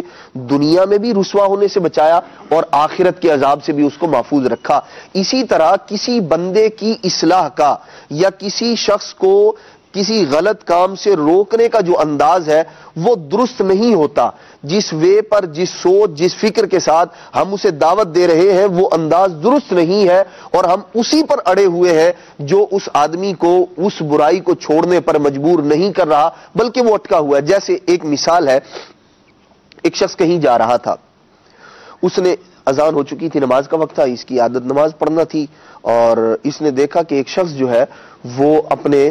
دنیا میں بھی رسوا ہونے سے بچایا اور آخرت کے عذاب سے بھی اس کو محفوظ رکھا. اسی طرح کسی بندے کی اصلاح کا یا کسی شخص کو کسی غلط کام سے روکنے کا جو انداز ہے وہ درست نہیں ہوتا. جس وے پر، جس سوچ، جس فکر کے ساتھ ہم اسے دعوت دے رہے ہیں وہ انداز درست نہیں ہے، اور ہم اسی پر اڑے ہوئے ہیں جو اس آدمی کو اس برائی کو چھوڑنے پر مجبور نہیں کر رہا بلکہ وہ اٹکا ہوا ہے. جیسے ایک مثال ہے، ایک شخص کہیں جا رہا تھا، اس نے اذان ہو چکی تھی، نماز کا وقت تھا، اس کی عادت نماز پڑھنا تھی، اور اس نے دیکھا کہ ایک شخص جو ہے وہ اپنے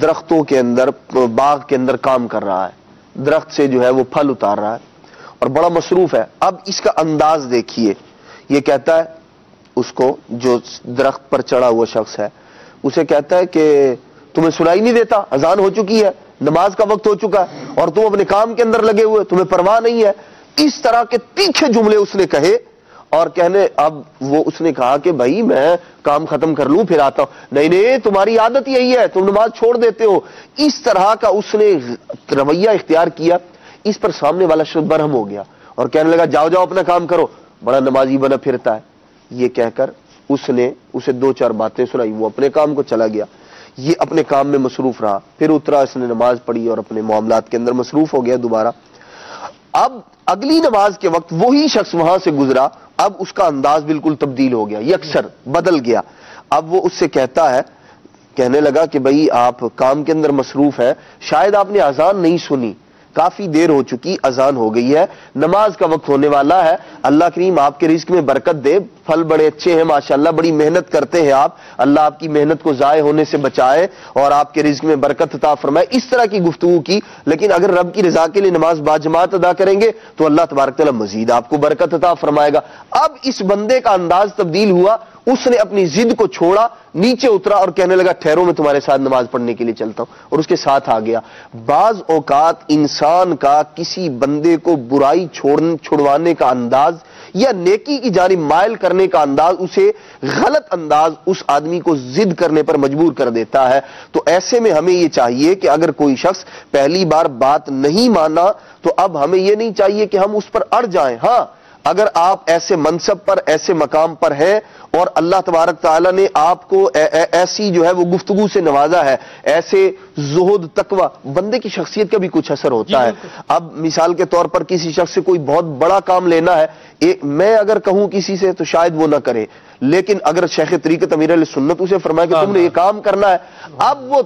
درختوں کے اندر، باغ کے اندر کام کر رہا ہے، درخت سے جو ہے وہ پھل اتار رہا ہے اور بڑا مصروف ہے. اب اس کا انداز دیکھیے، یہ کہتا ہے اس کو، جو درخت پر چڑھا ہوا شخص ہے، اسے کہتا ہے کہ تمہیں سنائی نہیں دیتا، اذان ہو چکی ہے، نماز کا وقت ہو چکا ہے اور تم اپنے کام کے اندر لگے ہوئے، تمہیں پرواہ نہیں ہے. اس طرح کے تیکھے جملے اس نے کہے، اور کہنے اب وہ اس نے کہا کہ بھائی میں کام ختم کر لوں پھر آتا ہوں. نہیں نہیں، تمہاری عادت یہی ہے، تم نماز چھوڑ دیتے ہو. اس طرح کا اس نے رویہ اختیار کیا. اس پر سامنے والا شخص برہم ہو گیا اور کہنے لگا جاؤ جاؤ اپنا کام کرو، بڑا نمازی بنا پھرتا ہے. یہ کہہ کر اس نے اسے 2-4 باتیں سنائی، وہ اپنے کام کو چلا گیا. یہ اپنے کام میں مصروف رہا، پھر اترا، اس نے نماز پڑھی اور اپنے معاملات کے اندر مصروف ہو گیا دوبارہ. اب اگلی نماز کے وقت وہی شخص وہاں سے گزرا، اب اس کا انداز بالکل تبدیل ہو گیا، یکسر بدل گیا. اب وہ اس سے کہتا ہے، کہنے لگا کہ بھئی آپ کام کے اندر مصروف ہیں، شاید آپ نے اذان نہیں سنی، کافی دیر ہو چکی، اذان ہو گئی ہے، نماز کا وقت ہونے والا ہے، اللہ کریم آپ کے رزق میں برکت دے، پھل بڑے اچھے ہیں ماشاءاللہ، بڑی محنت کرتے ہیں آپ، اللہ آپ کی محنت کو ضائع ہونے سے بچائے اور آپ کے رزق میں برکت عطا فرمائے. اس طرح کی گفتگو کی. لیکن اگر رب کی رضا کے لیے نماز باجماعت ادا کریں گے تو اللہ تبارک تعالیٰ مزید آپ کو برکت عطا فرمائے گا. اب اس بندے کا انداز تبدیل ہوا، اس نے اپنی ضد کو چھوڑا، نیچے اترا اور کہنے لگا ٹھہرو میں تمہارے ساتھ نماز پڑھنے کے لیے چلتا ہوں، اور اس کے ساتھ آ گیا. بعض اوقات انسان کا کسی بندے کو برائی چھڑوانے کا انداز یا نیکی کی جانب مائل کرنے کا انداز، اسے غلط انداز اس آدمی کو ضد کرنے پر مجبور کر دیتا ہے. تو ایسے میں ہمیں یہ چاہیے کہ اگر کوئی شخص پہلی بار بات نہیں مانا تو اب ہمیں یہ نہیں چاہیے کہ ہم اس پر اڑ جائیں. ہاں، اگر آپ ایسے منصب پر، ایسے مقام پر ہیں اور اللہ تبارک تعالیٰ نے آپ کو ایسی جو ہے وہ گفتگو سے نوازا ہے، ایسے زہد، تقوی، بندے کی شخصیت کا بھی کچھ اثر ہوتا ہے. اب مثال کے طور پر کسی شخص سے کوئی بہت بڑا کام لینا ہے، میں اگر کہوں کسی سے تو شاید وہ نہ کرے، لیکن اگر شیخ طریقت امیر علیہ سنت اسے فرمائے کہ تم نے یہ کام کرنا ہے، اب وہ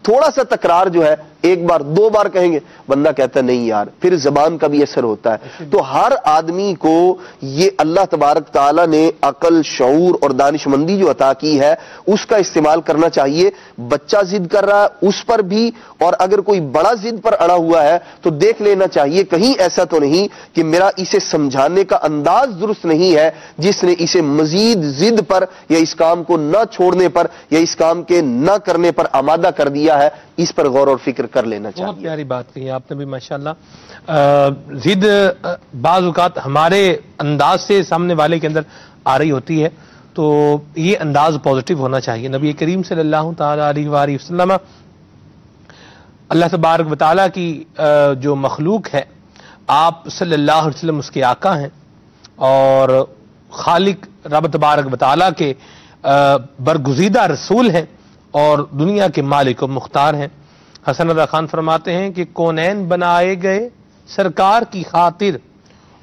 تھوڑا سا تکرار جو ہے، 1 بار 2 بار کہیں گے، بندہ کہتا ہے نہیں یار، پھر زبان کا بھی اثر ہوتا ہے. تو ہر آدمی کو یہ اللہ تبارک تعالیٰ نے عقل، شعور اور دانش مندی جو عطا کی ہے اس کا استعمال کرنا چاہیے. بچہ ضد کر رہا ہے اس پر بھی، اور اگر کوئی بڑا ضد پر اڑا ہوا ہے تو دیکھ لینا چاہیے کہیں ایسا تو نہیں کہ میرا اسے سمجھانے کا انداز درست نہیں ہے جس نے اسے مزید ضد پر یا اس کام کو نہ چھوڑنے پر یا اس کام کے نہ کرنے پر آمادہ کر دیا ہے. اس پر غور اور فکر کر لینا چاہیے. بہت پیاری بات کہی آپ نے بھی ماشاءاللہ. ضد بعض اوقات ہمارے انداز سے سامنے والے کے اندر آ رہی ہوتی ہے، تو یہ انداز پازیٹیو ہونا چاہیے. نبی کریم صلی اللہ تعالی علیہ وآلہ وسلم، اللہ تبارک و تعالیٰ کی جو مخلوق ہے، آپ صلی اللہ علیہ وسلم اس کے آقا ہیں اور خالق رب تبارک و تعالیٰ کے برگزیدہ رسول ہیں اور دنیا کے مالک و مختار ہیں. حسن رضا خان فرماتے ہیں کہ کونین بنائے گئے سرکار کی خاطر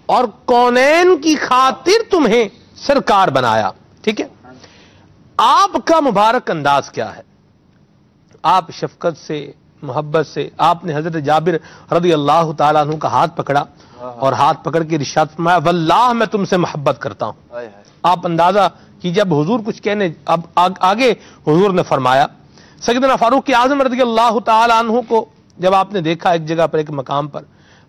اور کونین کی خاطر تمہیں سرکار بنایا. ٹھیک ہے، آپ کا مبارک انداز کیا ہے؟ آپ شفقت سے، محبت سے، آپ نے حضرت جابر رضی اللہ تعالیٰ عنہ کا ہاتھ پکڑا اور ہاتھ پکڑ کے ارشاد فرمایا واللہ میں تم سے محبت کرتا ہوں. آپ اندازہ کہ جب حضور کچھ کہنے، اب آگے حضور نے فرمایا. سیدنا فاروق اعظم رضی اللہ تعالی عنہ کو جب آپ نے دیکھا ایک جگہ پر، ایک مقام پر،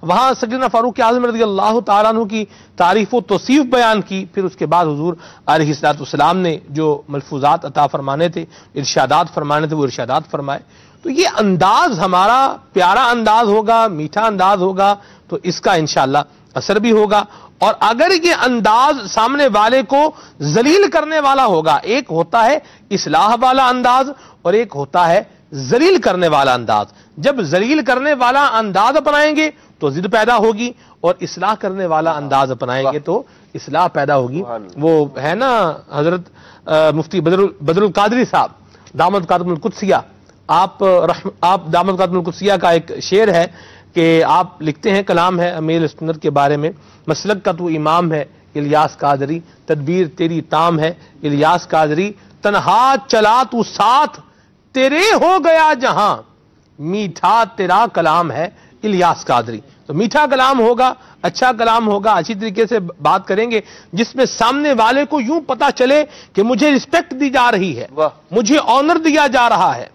وہاں سیدنا فاروق اعظم رضی اللہ تعالی عنہ کی تعریف و توصیف بیان کی. پھر اس کے بعد حضور علیہ الصلوۃ والسلام نے جو ملفوظات عطا فرمانے تھے، ارشادات فرمانے تھے، وہ ارشادات فرمائے. تو یہ انداز ہمارا پیارا انداز ہوگا، میٹھا انداز ہوگا تو اس کا انشاءاللہ اثر بھی ہوگا. اور اگر یہ انداز سامنے والے کو ذلیل کرنے والا ہوگا، ایک ہوتا ہے اصلاح والا انداز اور ایک ہوتا ہے ذلیل کرنے والا انداز. جب ذلیل کرنے والا انداز اپنائیں گے تو ضد پیدا ہوگی، اور اصلاح کرنے والا انداز اپنائیں گے تو اصلاح پیدا ہوگی. وہ ہے نا حضرت مفتی بدر القادری صاحب دامت قادم القدسیہ، آپ دامت برکاتہ القدسیہ کا ایک شعر ہے کہ آپ لکھتے ہیں، کلام ہے امیر سنت کے بارے میں، مسلک کا تو امام ہے الیاس قادری، تدبیر تیری تام ہے الیاس قادری، تنہا چلا تو ساتھ تیرے ہو گیا جہاں، میٹھا تیرا کلام ہے الیاس قادری۔ تو میٹھا کلام ہوگا، اچھا کلام ہوگا، اچھی طریقے سے بات کریں گے جس میں سامنے والے کو یوں پتا چلے کہ مجھے رسپیکٹ دی جا رہی ہے، مجھے آنر دیا جا رہا ہے،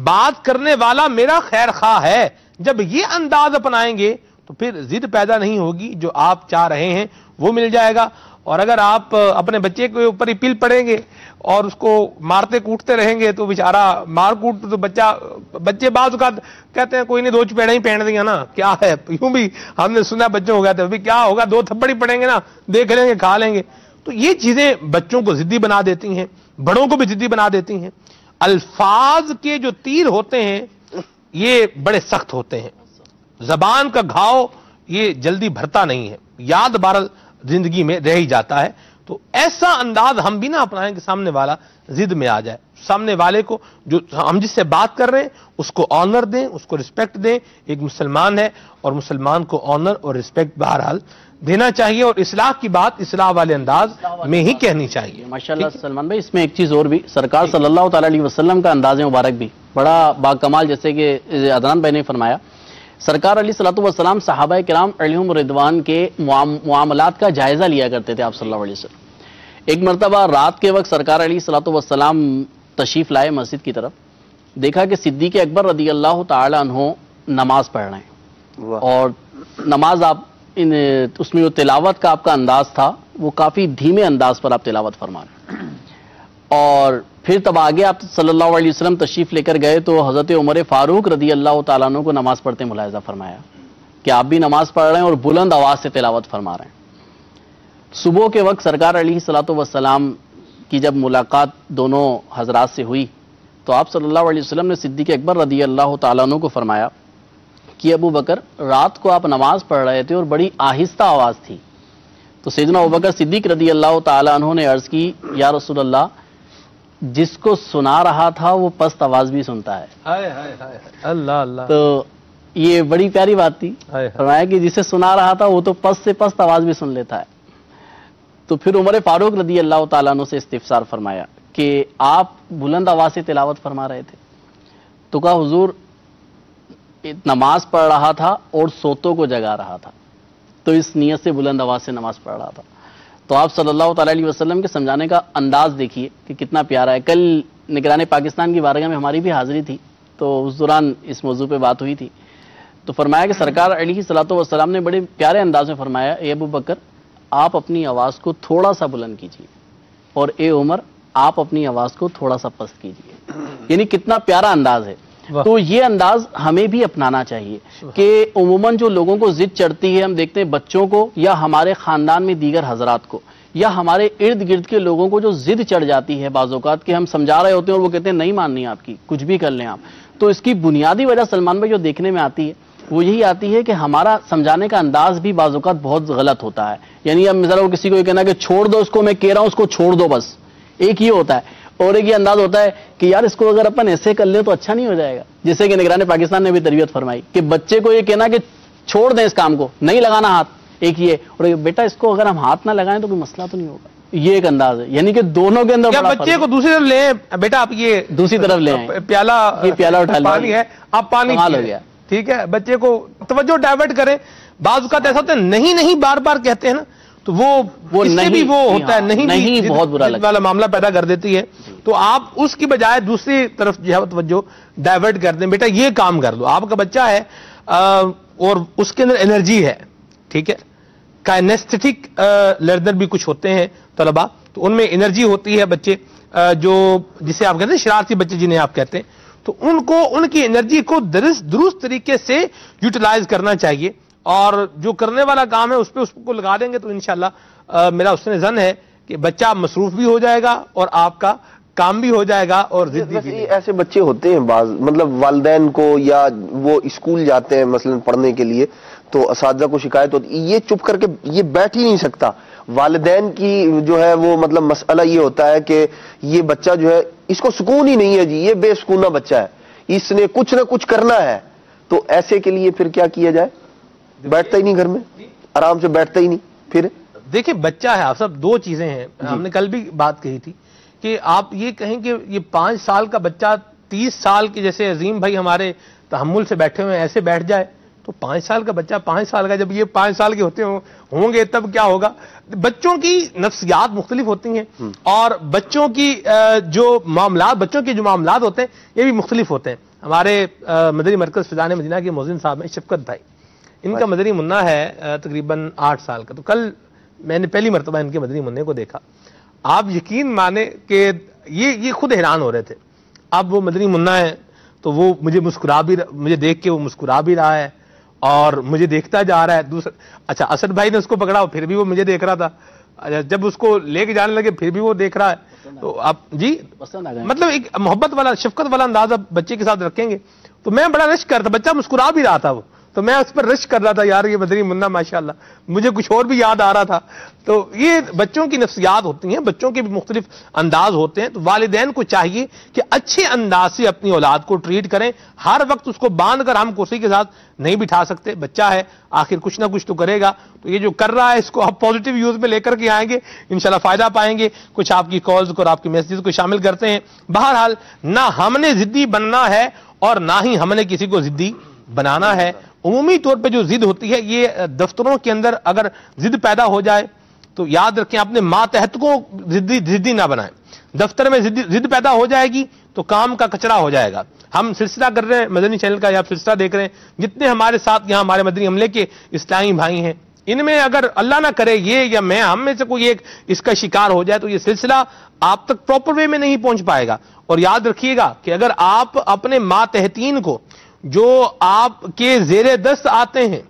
بات کرنے والا میرا خیر خواہ ہے۔ جب یہ انداز اپنائیں گے تو پھر ضد پیدا نہیں ہوگی، جو آپ چاہ رہے ہیں وہ مل جائے گا۔ اور اگر آپ اپنے بچے کے اوپر ہی پیل پڑیں گے اور اس کو مارتے کوٹتے رہیں گے تو بیچارہ مار کوٹ تو بچے بعض اوقات کہتے ہیں کوئی نہیں 2 چپیڑیں ہی پہن دیا نا، کیا ہے، یوں بھی ہم نے سنا بچوں کو کہتے ہیں کیا ہوگا 2 تھپڑ ہی پڑیں گے نا، دیکھ لیں گے کھا لیں گے۔ تو یہ چیزیں بچوں کو ضدی بنا دیتی ہیں، بڑوں کو بھی ضدی بنا دیتی ہیں۔ الفاظ کے جو تیر ہوتے ہیں یہ بڑے سخت ہوتے ہیں، زبان کا گھاؤ یہ جلدی بھرتا نہیں ہے، یاد بہرحال زندگی میں رہ ہی جاتا ہے۔ تو ایسا انداز ہم بھی نہ اپنائیں کہ سامنے والا ضد میں آ جائے، سامنے والے کو جو ہم جس سے بات کر رہے ہیں اس کو آنر دیں، اس کو رسپیکٹ دیں۔ ایک مسلمان ہے اور مسلمان کو آنر اور رسپیکٹ بہرحال دینا چاہیے، اور اصلاح کی بات اصلاح والے انداز میں ہی کہنی چاہیے۔ ماشاءاللہ سلمان بھائی، اس میں ایک چیز اور بھی، سرکار صلی اللہ تعالی علیہ وسلم کا انداز مبارک بھی بڑا باکمال، جیسے کہ عدنان بھائی نے فرمایا، سرکار علیہ الصلوۃ والسلام صحابہ کرام علیہم رضوان کے معاملات کا جائزہ لیا کرتے تھے آپ صلی اللہ علیہ وسلم۔ ایک مرتبہ رات کے وقت سرکار علیہ الصلوۃ والسلام تشریف لائے مسجد کی طرف، دیکھا کہ صدیق اکبر رضی اللہ تعالی عنہ نماز پڑھ رہے ہیں، اور نماز آپ اس میں جو تلاوت کا آپ کا انداز تھا وہ کافی دھیمے انداز پر آپ تلاوت فرما رہے ہیں۔ اور پھر تب آگے آپ صلی اللہ علیہ وسلم تشریف لے کر گئے تو حضرت عمر فاروق رضی اللہ تعالیٰ عنہ کو نماز پڑھتے ملاحظہ فرمایا کہ آپ بھی نماز پڑھ رہے ہیں اور بلند آواز سے تلاوت فرما رہے ہیں۔ صبح کے وقت سرکار علیہ الصلوۃ والسلام کی جب ملاقات دونوں حضرات سے ہوئی تو آپ صلی اللہ علیہ وسلم نے صدیق اکبر رضی اللہ تعالیٰ عنہ کو فرمایا کہ ابو بکر، رات کو آپ نماز پڑھ رہے تھے اور بڑی آہستہ آواز تھی۔ تو سیدنا ابو بکر صدیق رضی اللہ تعالیٰ عنہ نے عرض کی، یا رسول اللہ، جس کو سنا رہا تھا وہ پست آواز بھی سنتا ہے۔ اللہ اللہ، تو یہ بڑی پیاری بات تھی، فرمایا کہ جسے سنا رہا تھا وہ تو پست سے پست آواز بھی سن لیتا ہے۔ تو پھر عمر فاروق رضی اللہ تعالیٰ عنہ سے استفسار فرمایا کہ آپ بلند آواز سے تلاوت فرما رہے تھے؟ تو کہا حضور نماز پڑھ رہا تھا اور سوتوں کو جگا رہا تھا، تو اس نیت سے بلند آواز سے نماز پڑھ رہا تھا۔ تو آپ صلی اللہ تعالی علیہ وسلم کے سمجھانے کا انداز دیکھیے کہ کتنا پیارا ہے۔ کل نگران پاکستان کی بارگاہ میں ہماری بھی حاضری تھی، تو اس دوران اس موضوع پہ بات ہوئی تھی، تو فرمایا کہ سرکار علیہ الصلوۃ والسلام نے بڑے پیارے انداز میں فرمایا، اے ابو بکر آپ اپنی آواز کو تھوڑا سا بلند کیجیے، اور اے عمر آپ اپنی آواز کو تھوڑا سا پست کیجیے۔ یعنی کتنا پیارا انداز ہے۔ تو یہ انداز ہمیں بھی اپنانا چاہیے کہ عموماً جو لوگوں کو ضد چڑھتی ہے، ہم دیکھتے ہیں بچوں کو یا ہمارے خاندان میں دیگر حضرات کو یا ہمارے ارد گرد کے لوگوں کو جو ضد چڑھ جاتی ہے بعض اوقات کہ ہم سمجھا رہے ہوتے ہیں اور وہ کہتے ہیں نہیں ماننی آپ کی، کچھ بھی کر لیں آپ۔ تو اس کی بنیادی وجہ سلمان بھائی جو دیکھنے میں آتی ہے وہ یہی آتی ہے کہ ہمارا سمجھانے کا انداز بھی بعض اوقات بہت غلط ہوتا ہے۔ یعنی اب مثلا کسی کو یہ کہنا کہ چھوڑ دو اس کو، میں کہہ رہا ہوں اس کو چھوڑ دو بس، ایک یہ ہوتا ہے، اور ایک یہ انداز ہوتا ہے کہ یار اس کو اگر اپن ایسے کر لیں تو اچھا نہیں ہو جائے گا، جیسے کہ نگران پاکستان نے بھی تربیت فرمائی کہ بچے کو یہ کہنا کہ چھوڑ دیں اس کام کو، نہیں لگانا ہاتھ، ایک یہ، اور بیٹا اس کو اگر ہم ہاتھ نہ لگائیں تو کوئی مسئلہ تو نہیں ہوگا، یہ ایک انداز ہے۔ یعنی کہ دونوں کے اندر بچے کو دوسری طرف لیں، بیٹا آپ یہ دوسری طرف لیں، پیالہ اٹھا پانی ہے آپ پانی ہو گیا، ٹھیک ہے، بچے کو توجہ ڈائیورٹ کریں۔ بعض اوقات ایسا ہوتا ہے نہیں نہیں بار بار کہتے ہیں نا، تو وہ اس سے بھی وہ ہوتا ہے نہیں بہت برا والا معاملہ پیدا کر دیتی ہے۔ تو آپ اس کی بجائے دوسری طرف جو ہے توجہ ڈائیورٹ کر دیں، بیٹا یہ کام کر لو، آپ کا بچہ ہے اور اس کے اندر انرجی ہے، ٹھیک ہے، کائنیسٹک لرنر بھی کچھ ہوتے ہیں طلبہ، تو ان میں انرجی ہوتی ہے، بچے جو جسے آپ کہتے ہیں شرارتی بچے جنہیں آپ کہتے ہیں، تو ان کو ان کی انرجی کو درست طریقے سے یوٹیلائز کرنا چاہیے، اور جو کرنے والا کام ہے اس پہ اس کو لگا دیں گے تو انشاءاللہ میرا اس نے ظن ہے کہ بچہ مصروف بھی ہو جائے گا اور آپ کا کام بھی ہو جائے گا اور ضدی بھی۔ ایسے بچے ہوتے ہیں بعض، مطلب والدین کو یا وہ اسکول جاتے ہیں مثلا پڑھنے کے لیے تو اساتذہ کو شکایت ہوتی، یہ چپ کر کے یہ بیٹھ ہی نہیں سکتا، والدین کی جو ہے وہ مطلب مسئلہ یہ ہوتا ہے کہ یہ بچہ جو ہے اس کو سکون ہی نہیں ہے جی، یہ بے سکونہ بچہ ہے، اس نے کچھ نہ کچھ کرنا ہے، تو ایسے کے لیے پھر کیا کیا جائے؟ بیٹھتا ہی نہیں گھر میں، آرام سے بیٹھتا ہی نہیں. پھر دیکھیں بچہ ہے، آپ سب دو چیزیں ہیں. ہم نے کل بھی بات کہی تھی کہ آپ یہ کہیں کہ یہ 5 سال کا بچہ 30 سال کے جیسے عظیم بھائی ہمارے تحمل سے بیٹھے ہوئے ایسے بیٹھ جائے، تو 5 سال کا بچہ 5 سال کا جب یہ 5 سال کے ہوتے ہوں گے تب کیا ہوگا؟ بچوں کی نفسیات مختلف ہوتی ہیں اور بچوں کی جو معاملات ہوتے ہیں یہ بھی مختلف ہوتے ہیں. ہمارے مدنی مرکز فضان مدینہ کے مؤذن صاحب ہیں شفقت بھائی، ان کا مدنی منہ ہے تقریباً 8 سال کا. تو کل میں نے پہلی مرتبہ ان کے مدنی منع کو دیکھا. آپ یقین مانیں کہ یہ خود حیران ہو رہے تھے. اب وہ مدنی منہ ہے تو وہ مجھے دیکھ کے وہ مسکرا بھی رہا ہے اور مجھے دیکھتا جا رہا ہے. اچھا اسد بھائی نے اس کو پکڑا، پھر بھی وہ مجھے دیکھ رہا تھا. جب اس کو لے کے جانے لگے پھر بھی وہ دیکھ رہا ہے. تو آپ جی مطلب ایک محبت والا شفقت والا انداز آپ بچے کے ساتھ رکھیں گے. تو میں بڑا رشک کرتا، بچہ مسکرا بھی رہا تھا وہ، تو میں اس پر رشک کر رہا تھا، یار یہ مدنی منہ ماشاءاللہ. مجھے کچھ اور بھی یاد آ رہا تھا. تو یہ بچوں کی نفسیات ہوتی ہیں، بچوں کے بھی مختلف انداز ہوتے ہیں. تو والدین کو چاہیے کہ اچھے انداز سے اپنی اولاد کو ٹریٹ کریں. ہر وقت اس کو باندھ کر ہم کرسی کے ساتھ نہیں بٹھا سکتے. بچہ ہے آخر کچھ نہ کچھ تو کرے گا. تو یہ جو کر رہا ہے اس کو آپ پازیٹیو یوز میں لے کر کے آئیں گے، انشاءاللہ فائدہ پائیں گے. کچھ آپ کی کالز کو اور آپ کی میسیجز کو شامل کرتے ہیں. بہرحال نہ ہم نے ضدی بننا ہے اور نہ ہی ہم نے کسی کو ضدی بنانا ہے. عمومی طور پہ جو ضد ہوتی ہے یہ دفتروں کے اندر اگر ضد پیدا ہو جائے تو یاد رکھیں اپنے ماتحت کو ضدی نہ بنائیں. دفتر میں ضد پیدا ہو جائے گی تو کام کا کچرا ہو جائے گا. ہم سلسلہ کر رہے ہیں مدنی چینل کا، یا آپ سلسلہ دیکھ رہے ہیں، جتنے ہمارے ساتھ یہاں ہمارے مدنی عملے کے اسلامی بھائی ہیں، ان میں اگر اللہ نہ کرے یہ یا میں ہم میں سے کوئی ایک اس کا شکار ہو جائے تو یہ سلسلہ آپ تک پراپر وے میں نہیں پہنچ پائے گا. اور یاد رکھیے گا کہ اگر آپ اپنے ماتحتین کو جو آپ کے زیر دست آتے ہیں،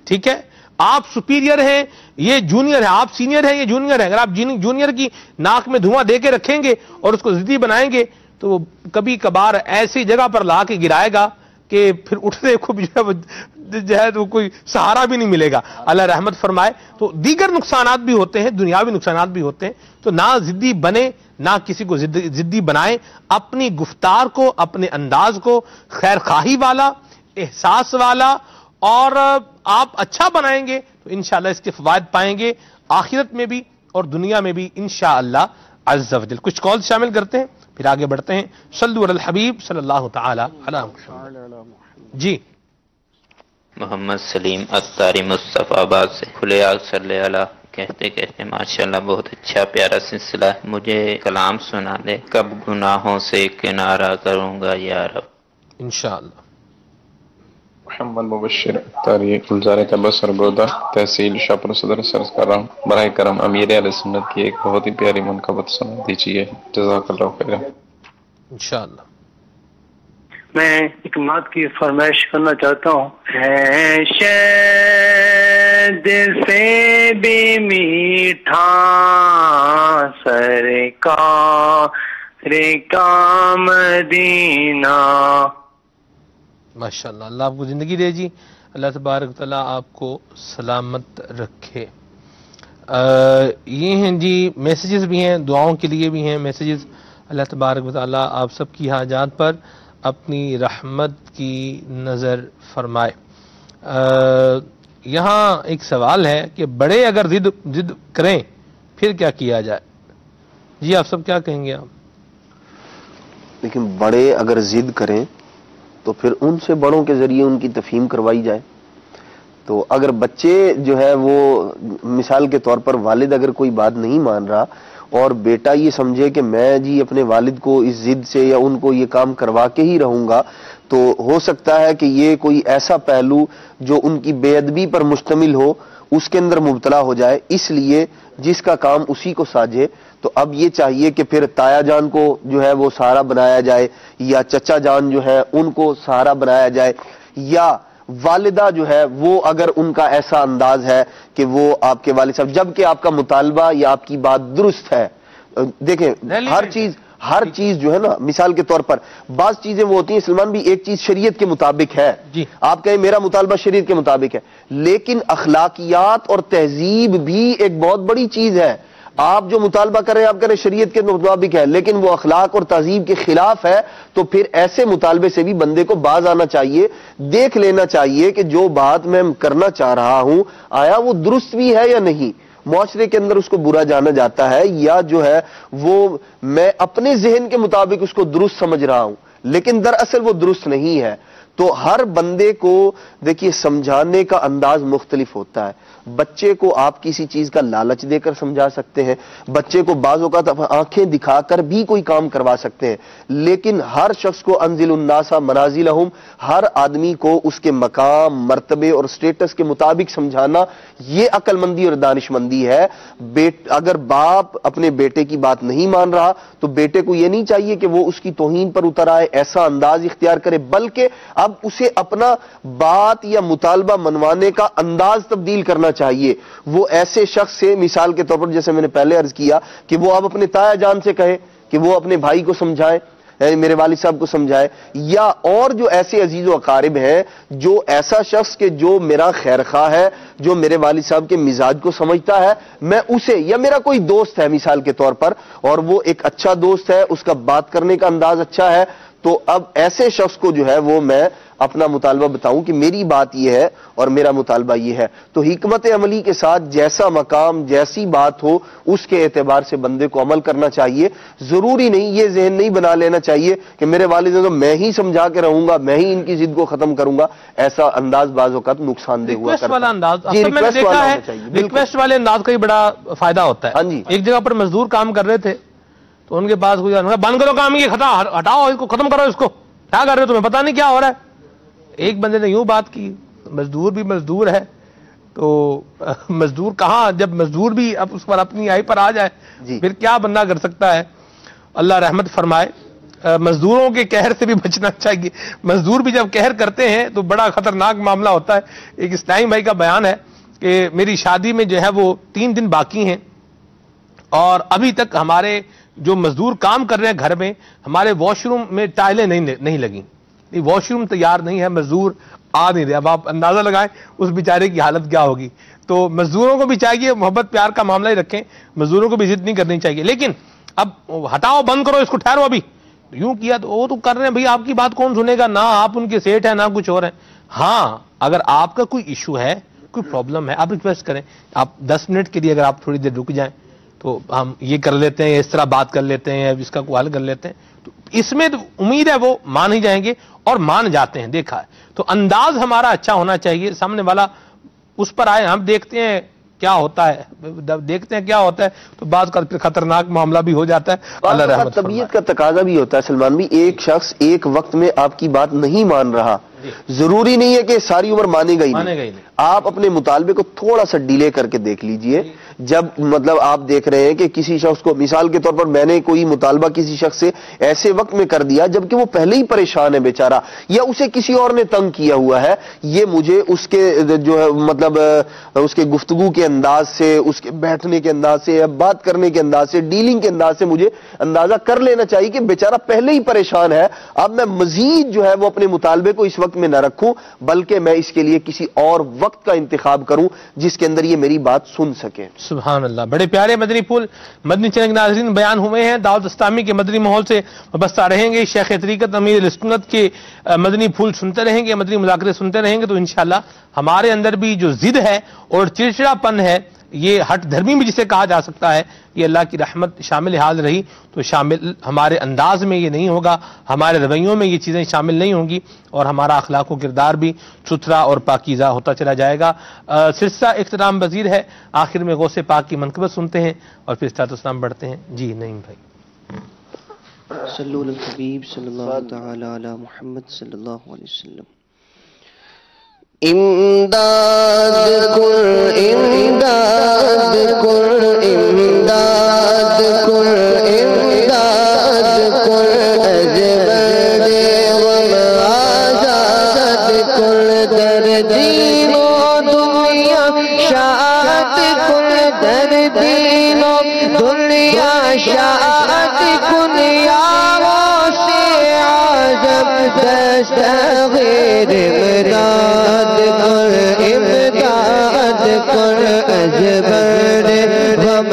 ٹھیک ہے، آپ سپیریئر ہیں یہ جونیئر ہے، آپ سینئر ہیں یہ جونیئر ہے، اگر آپ جونیئر کی ناک میں دھواں دے کے رکھیں گے اور اس کو ضدی بنائیں گے تو وہ کبھی کبھار ایسی جگہ پر لا کے گرائے گا کہ پھر اٹھنے کو جو ہے تو کوئی سہارا بھی نہیں ملے گا. اللہ رحمت فرمائے. تو دیگر نقصانات بھی ہوتے ہیں، دنیاوی نقصانات بھی ہوتے ہیں. تو نہ ضدی بنے نہ کسی کو ضدی بنائیں. اپنی گفتار کو، اپنے انداز کو خیر خواہی والا، احساس والا، اور آپ اچھا بنائیں گے تو انشاءاللہ اس کے فوائد پائیں گے آخرت میں بھی اور دنیا میں بھی انشاءاللہ عز و جل. کچھ کال شامل کرتے ہیں پھر آگے بڑھتے ہیں. صلو علی الحبیب صلی اللہ تعالی علی محمد. جی محمد سلیم اتاری مصطفیٰ آباد سے. کھلے آگ صلی اللہ کہتے کہتے ماشاءاللہ بہت اچھا پیارا سلسلہ ہے. مجھے کلام سنا دے، کب گناہوں سے کنارہ کروں گا یا رب. انشاءاللہ. محمد مبشر اتاری گلزار طیبہ سرگودہ تحصیل شاہپور صدر سرز کر رہا ہوں. براہ کرم امیر اہل سنت کی ایک بہت ہی پیاری منقبت سنا دیجیے. جزاک اللہ خیر. انشاءاللہ. میں ایک نعت کی فرمائش کرنا چاہتا ہوں. ہے شہد سے بھی میٹھا سرکار کا مدینہ. ماشاءاللہ. اللہ آپ کو زندگی دے جی. اللہ تبارک تعالیٰ آپ کو سلامت رکھے. یہ ہیں جی میسیجز بھی ہیں، دعاؤں کے لیے بھی ہیں میسیجز. اللہ تبارک تعالیٰ آپ سب کی حاجات پر اپنی رحمت کی نظر فرمائے. یہاں ایک سوال ہے کہ بڑے اگر ضد کریں پھر کیا کیا جائے؟ جی آپ سب کیا کہیں گے؟ آپ لیکن بڑے اگر ضد کریں تو پھر ان سے بڑوں کے ذریعے ان کی تفہیم کروائی جائے. تو اگر بچے جو ہے وہ مثال کے طور پر والد اگر کوئی بات نہیں مان رہا اور بیٹا یہ سمجھے کہ میں جی اپنے والد کو اس ضد سے یا ان کو یہ کام کروا کے ہی رہوں گا، تو ہو سکتا ہے کہ یہ کوئی ایسا پہلو جو ان کی بے ادبی پر مشتمل ہو اس کے اندر مبتلا ہو جائے. اس لیے جس کا کام اسی کو ساجے. تو اب یہ چاہیے کہ پھر تایا جان کو جو ہے وہ سہارا بنایا جائے، یا چچا جان جو ہے ان کو سہارا بنایا جائے، یا والدہ جو ہے وہ اگر ان کا ایسا انداز ہے کہ وہ آپ کے والد صاحب، جبکہ آپ کا مطالبہ یا آپ کی بات درست ہے. دیکھیں ہر چیز جو ہے نا، مثال کے طور پر بعض چیزیں وہ ہوتی ہیں سلمان بھی، ایک چیز شریعت کے مطابق ہے، آپ کہیں میرا مطالبہ شریعت کے مطابق ہے، لیکن اخلاقیات اور تہذیب بھی ایک بہت بڑی چیز ہے. آپ جو مطالبہ کر رہے ہیں آپ کہہ رہے ہیں شریعت کے مطابق ہے، لیکن وہ اخلاق اور تہذیب کے خلاف ہے، تو پھر ایسے مطالبے سے بھی بندے کو باز آنا چاہیے، دیکھ لینا چاہیے کہ جو بات میں کرنا چاہ رہا ہوں آیا وہ درست بھی ہے یا نہیں، معاشرے کے اندر اس کو برا جانا جاتا ہے یا جو ہے وہ میں اپنے ذہن کے مطابق اس کو درست سمجھ رہا ہوں لیکن دراصل وہ درست نہیں ہے۔ تو ہر بندے کو دیکھیے سمجھانے کا انداز مختلف ہوتا ہے۔ بچے کو آپ کسی چیز کا لالچ دے کر سمجھا سکتے ہیں، بچے کو بعض اوقات آنکھیں دکھا کر بھی کوئی کام کروا سکتے ہیں، لیکن ہر شخص کو انزل الناس منازلہم، ہر آدمی کو اس کے مقام، مرتبے اور سٹیٹس کے مطابق سمجھانا یہ عقل مندی اور دانش مندی ہے۔ اگر باپ اپنے بیٹے کی بات نہیں مان رہا تو بیٹے کو یہ نہیں چاہیے کہ وہ اس کی توہین پر اتر آئے، ایسا انداز اختیار کرے، بلکہ اب اسے اپنا بات یا مطالبہ منوانے کا انداز تبدیل کرنا چاہیے۔ وہ ایسے شخص سے مثال کے طور پر جیسے میں نے پہلے عرض کیا کہ وہ اب اپنے تایا جان سے کہے کہ وہ اپنے بھائی کو سمجھائے، میرے والد صاحب کو سمجھائے، یا اور جو ایسے عزیز و اقارب ہیں، جو ایسا شخص کہ جو میرا خیر خواہ ہے، جو میرے والد صاحب کے مزاج کو سمجھتا ہے، میں اسے، یا میرا کوئی دوست ہے مثال کے طور پر اور وہ ایک اچھا دوست ہے، اس کا بات کرنے کا انداز اچھا ہے، تو اب ایسے شخص کو جو ہے وہ میں اپنا مطالبہ بتاؤں کہ میری بات یہ ہے اور میرا مطالبہ یہ ہے۔ تو حکمت عملی کے ساتھ جیسا مقام، جیسی بات ہو اس کے اعتبار سے بندے کو عمل کرنا چاہیے۔ ضروری نہیں، یہ ذہن نہیں بنا لینا چاہیے کہ میرے والد تو میں ہی سمجھا کے رہوں گا، میں ہی ان کی ضد کو ختم کروں گا، ایسا انداز بعض اوقات نقصان دہ ہوا کرتا ہے۔ میں نے دیکھا ہے ریکویسٹ والے انداز کا ہی بڑا فائدہ ہوتا ہے۔ ایک جگہ پر مزدور کام کر رہے تھے تو ان کے پاس بند کرو کام، یہ ہٹاؤ، اس کو ختم کرو، اس کو کیا کر رہے ہو تمہیں پتہ نہیں کیا ہو رہا ہے۔ ایک بندے نے یوں بات کی، مزدور بھی مزدور ہے تو مزدور کہاں، جب مزدور بھی اب اس پر اپنی آئی پر آ جائے پھر کیا بندہ کر سکتا ہے۔ اللہ رحمت فرمائے۔ مزدوروں کے قہر سے بھی بچنا چاہیے، مزدور بھی جب قہر کرتے ہیں تو بڑا خطرناک معاملہ ہوتا ہے۔ ایک اسلام بھائی کا بیان ہے کہ میری شادی میں جو ہے وہ 3 دن باقی ہیں اور ابھی تک ہمارے جو مزدور کام کر رہے ہیں گھر میں، ہمارے واش روم میں ٹائلیں نہیں لگیں، واش روم تیار نہیں ہے، مزدور آ نہیں رہے۔ اب آپ اندازہ لگائیں اس بیچارے کی حالت کیا ہوگی۔ تو مزدوروں کو بھی چاہیے محبت پیار کا معاملہ ہی رکھیں، مزدوروں کو بھی ضد نہیں کرنی چاہیے، لیکن اب ہٹاؤ، بند کرو اس کو، ٹھہرو، ابھی یوں کیا تو وہ تو کر رہے ہیں بھائی، آپ کی بات کون سنے گا، نہ آپ ان کے سیٹ ہیں نہ کچھ اور ہیں۔ ہاں اگر آپ کا کوئی ایشو ہے، کوئی پرابلم ہے، آپ ریکویسٹ کریں، آپ 10 منٹ کے لیے اگر آپ تھوڑی دیر رک جائیں تو ہم یہ کر لیتے ہیں، اس طرح بات کر لیتے ہیں، اس کا کوئی حل کر لیتے ہیں، تو اس میں تو امید ہے وہ مان ہی جائیں گے اور مان جاتے ہیں، دیکھا ہے۔ تو انداز ہمارا اچھا ہونا چاہیے، سامنے والا اس پر آئے، ہم دیکھتے ہیں کیا ہوتا ہے، تو بعض کا خطرناک معاملہ بھی ہو جاتا ہے۔ اللہ رحمت فرمائے۔ طبیعت کا تقاضا بھی ہوتا ہے سلمان بھی، ایک شخص ایک وقت میں آپ کی بات نہیں مان رہا، ضروری نہیں ہے کہ ساری عمر مانے گا ہی نہیں۔ آپ اپنے مطالبے کو تھوڑا سا ڈیلے کر کے دیکھ لیجئے، جب مطلب آپ دیکھ رہے ہیں کہ کسی شخص کو، مثال کے طور پر میں نے کوئی مطالبہ کسی شخص سے ایسے وقت میں کر دیا جبکہ وہ پہلے ہی پریشان ہے بیچارہ، یا اسے کسی اور نے تنگ کیا ہوا ہے، یہ مجھے اس کے جو ہے مطلب اس کے گفتگو کے انداز سے، اس کے بیٹھنے کے انداز سے، بات کرنے کے انداز سے، ڈیلنگ کے انداز سے مجھے اندازہ کر لینا چاہیے کہ بیچارہ پہلے ہی پریشان ہے، اب میں مزید جو ہے وہ اپنے مطالبے کو اس وقت میں نہ رکھوں بلکہ میں اس کے لیے کسی اور وقت کا انتخاب کروں جس کے اندر یہ میری بات سن سکے۔ سبحان اللہ۔ بڑے پیارے مدنی پھول مدنی چینل کے ناظرین بیان ہوئے ہیں، دعوت اسلامی کے مدنی ماحول سے وابستہ رہیں گے، شیخ طریقت امیر السنت کے مدنی پھول سنتے رہیں گے، مدنی مذاکرے سنتے رہیں گے، تو انشاءاللہ ہمارے اندر بھی جو ضد ہے اور چڑچڑاپن ہے، یہ ہٹ دھرمی بھی جسے کہا جا سکتا ہے، یہ اللہ کی رحمت شامل حال رہی تو شامل ہمارے انداز میں یہ نہیں ہوگا، ہمارے رویوں میں یہ چیزیں شامل نہیں ہوں گی اور ہمارا اخلاق و کردار بھی ستھرا اور پاکیزہ ہوتا چلا جائے گا۔ سلسلہ اختتام پذیر ہے، آخر میں غوث پاک کی منقبت سنتے ہیں اور پھر صلاۃ والسلام بڑھتے ہیں۔ جی نعیم بھائی۔ صلو علی الحبیب صلی اللہ تعالی علی محمد صلی اللہ علیہ وسلم۔ امداد کن امداد کن امداد کن امداد کن اجبر غم آزاد کن در دین و دنیا شاعت کن در دین و دنیا شاعت کن یا واسع اعظم دستغیر امداد امداد کن اجبر غم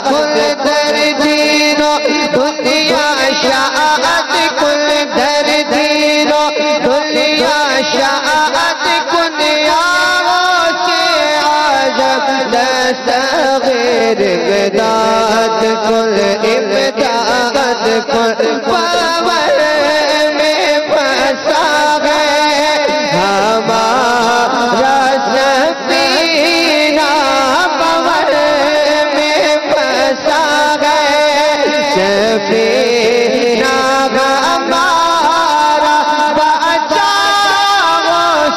کل در دینو دنیا شاعت کل در دینو دنیا شاعت کل یارو سے عجب دستغیر امداد کل امداد کل پاور میں پھنسا گئے ہمارا سفینہ پاور میں پھنسا گئے سفینہ ہمارا بچاؤ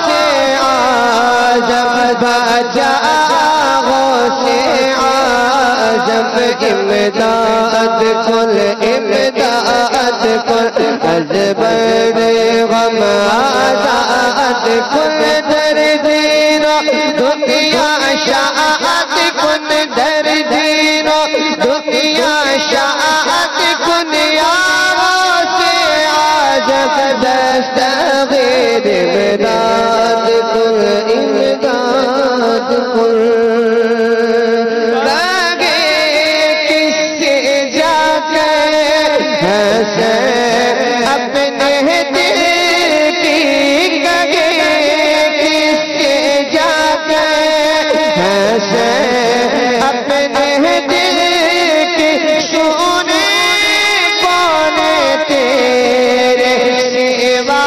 سے عجب بچاؤ سے عجب امداد کل امداد کل ازبر غم آزاد کل در دینو دنیا شاعت کل در دینو دنیا شاعت کل یارو سے عجب دستغیر امداد کل امداد کل اپنے دل کی گگے کس سے جا کر ہنسے اپنے دل کی سونے کون تیرے سوا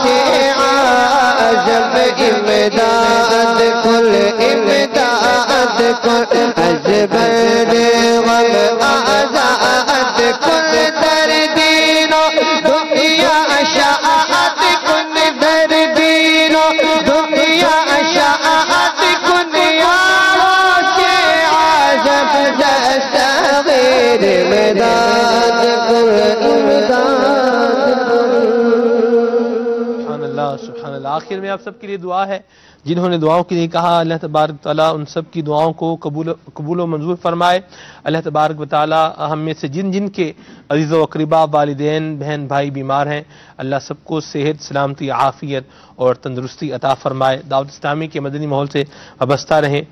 سے عجب امداد کل امداد کل ازبر غم آزاد کل در دینو دنیا شاعت کل در دینو دنیا شاعت کل یارو سے عجب دستغیر امداد کل امداد سبحان اللہ سبحان اللہ. آخر میں آپ سب کے لیے دعا ہے. جنہوں نے دعاؤں کے لیے کہا اللہ تبارک تعالیٰ ان سب کی دعاؤں کو قبول و منظور فرمائے. اللہ تبارک تعالیٰ ہم میں سے جن جن کے عزیز و اقربا والدین بہن بھائی بیمار ہیں اللہ سب کو صحت سلامتی عافیت اور تندرستی عطا فرمائے. دعوت اسلامی کے مدنی ماحول سے وابستہ رہیں.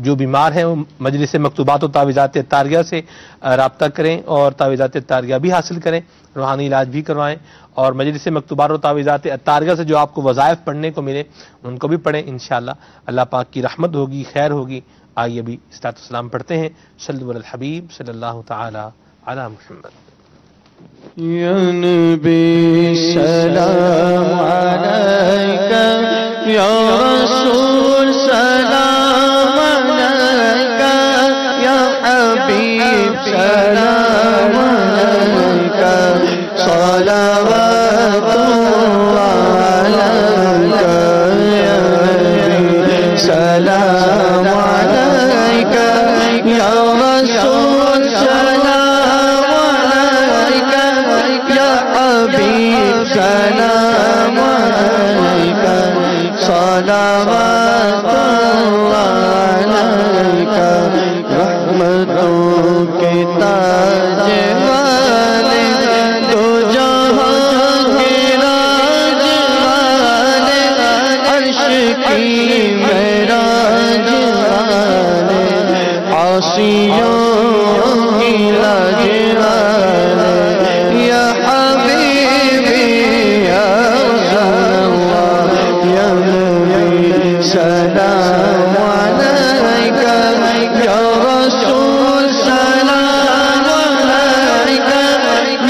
جو بیمار ہیں وہ مجلس مکتوبات و تعویذات اتاریہ سے رابطہ کریں اور تعویذات اتاریہ بھی حاصل کریں, روحانی علاج بھی کروائیں. اور مجلس مکتوبات و تعویذات اتاریہ سے جو آپ کو وظائف پڑھنے کو ملے ان کو بھی پڑھیں. انشاءاللہ اللہ پاک کی رحمت ہوگی, خیر ہوگی. آئیے ابھی صلاۃ والسلام پڑھتے ہیں. صلوا علی الحبیب صلی اللہ تعالی علی محمد. یا نبی سلام علیکہ یا رسول سلام علیکہ یا حبیب سلام علیکہ صلوات اللہ علیکہ یا نبی سلام علیکہ یا رسول سلام علیکہ یا حبیب سلام علیکہ صلوات اللہ علیکہ رحمتوں کے تاج والے دو جہاں کے راج والے عرش کی معراج والے عاصیوں کی لاج والے یا حبیبی یا رسول اللہ یا نبی سلام علیکہ یا رسول سلام علیکہ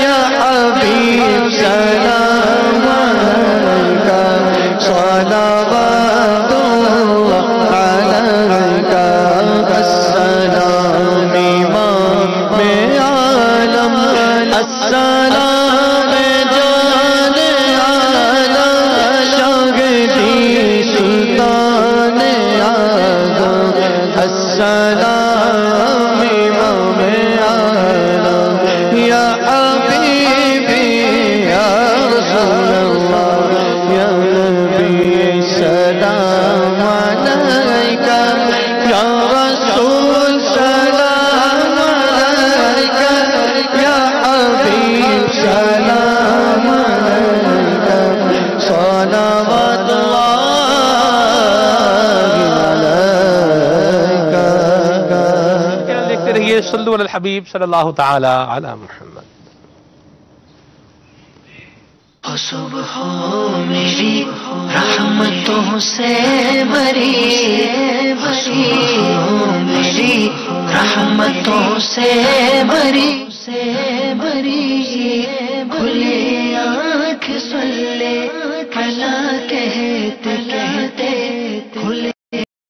یا حبیب سلام علیکہ صلوات اللہ علیکہ السلام امام عالم السلام جان عالم شاگردی سلطان اعظم السلام امام عالم یا حبیبی یا رسول اللہ یا نبی سلام علیکہ یا رسول سلام علیکہ یا حبیب سلام علیکہ صلوات اللہ علیکہ الحبیب صلی اللہ تعالی علی محمد. صبح میری رحمتوں سے بری میری رحمتوں سے بری کھلی آنکھ سن لے کلا کہتے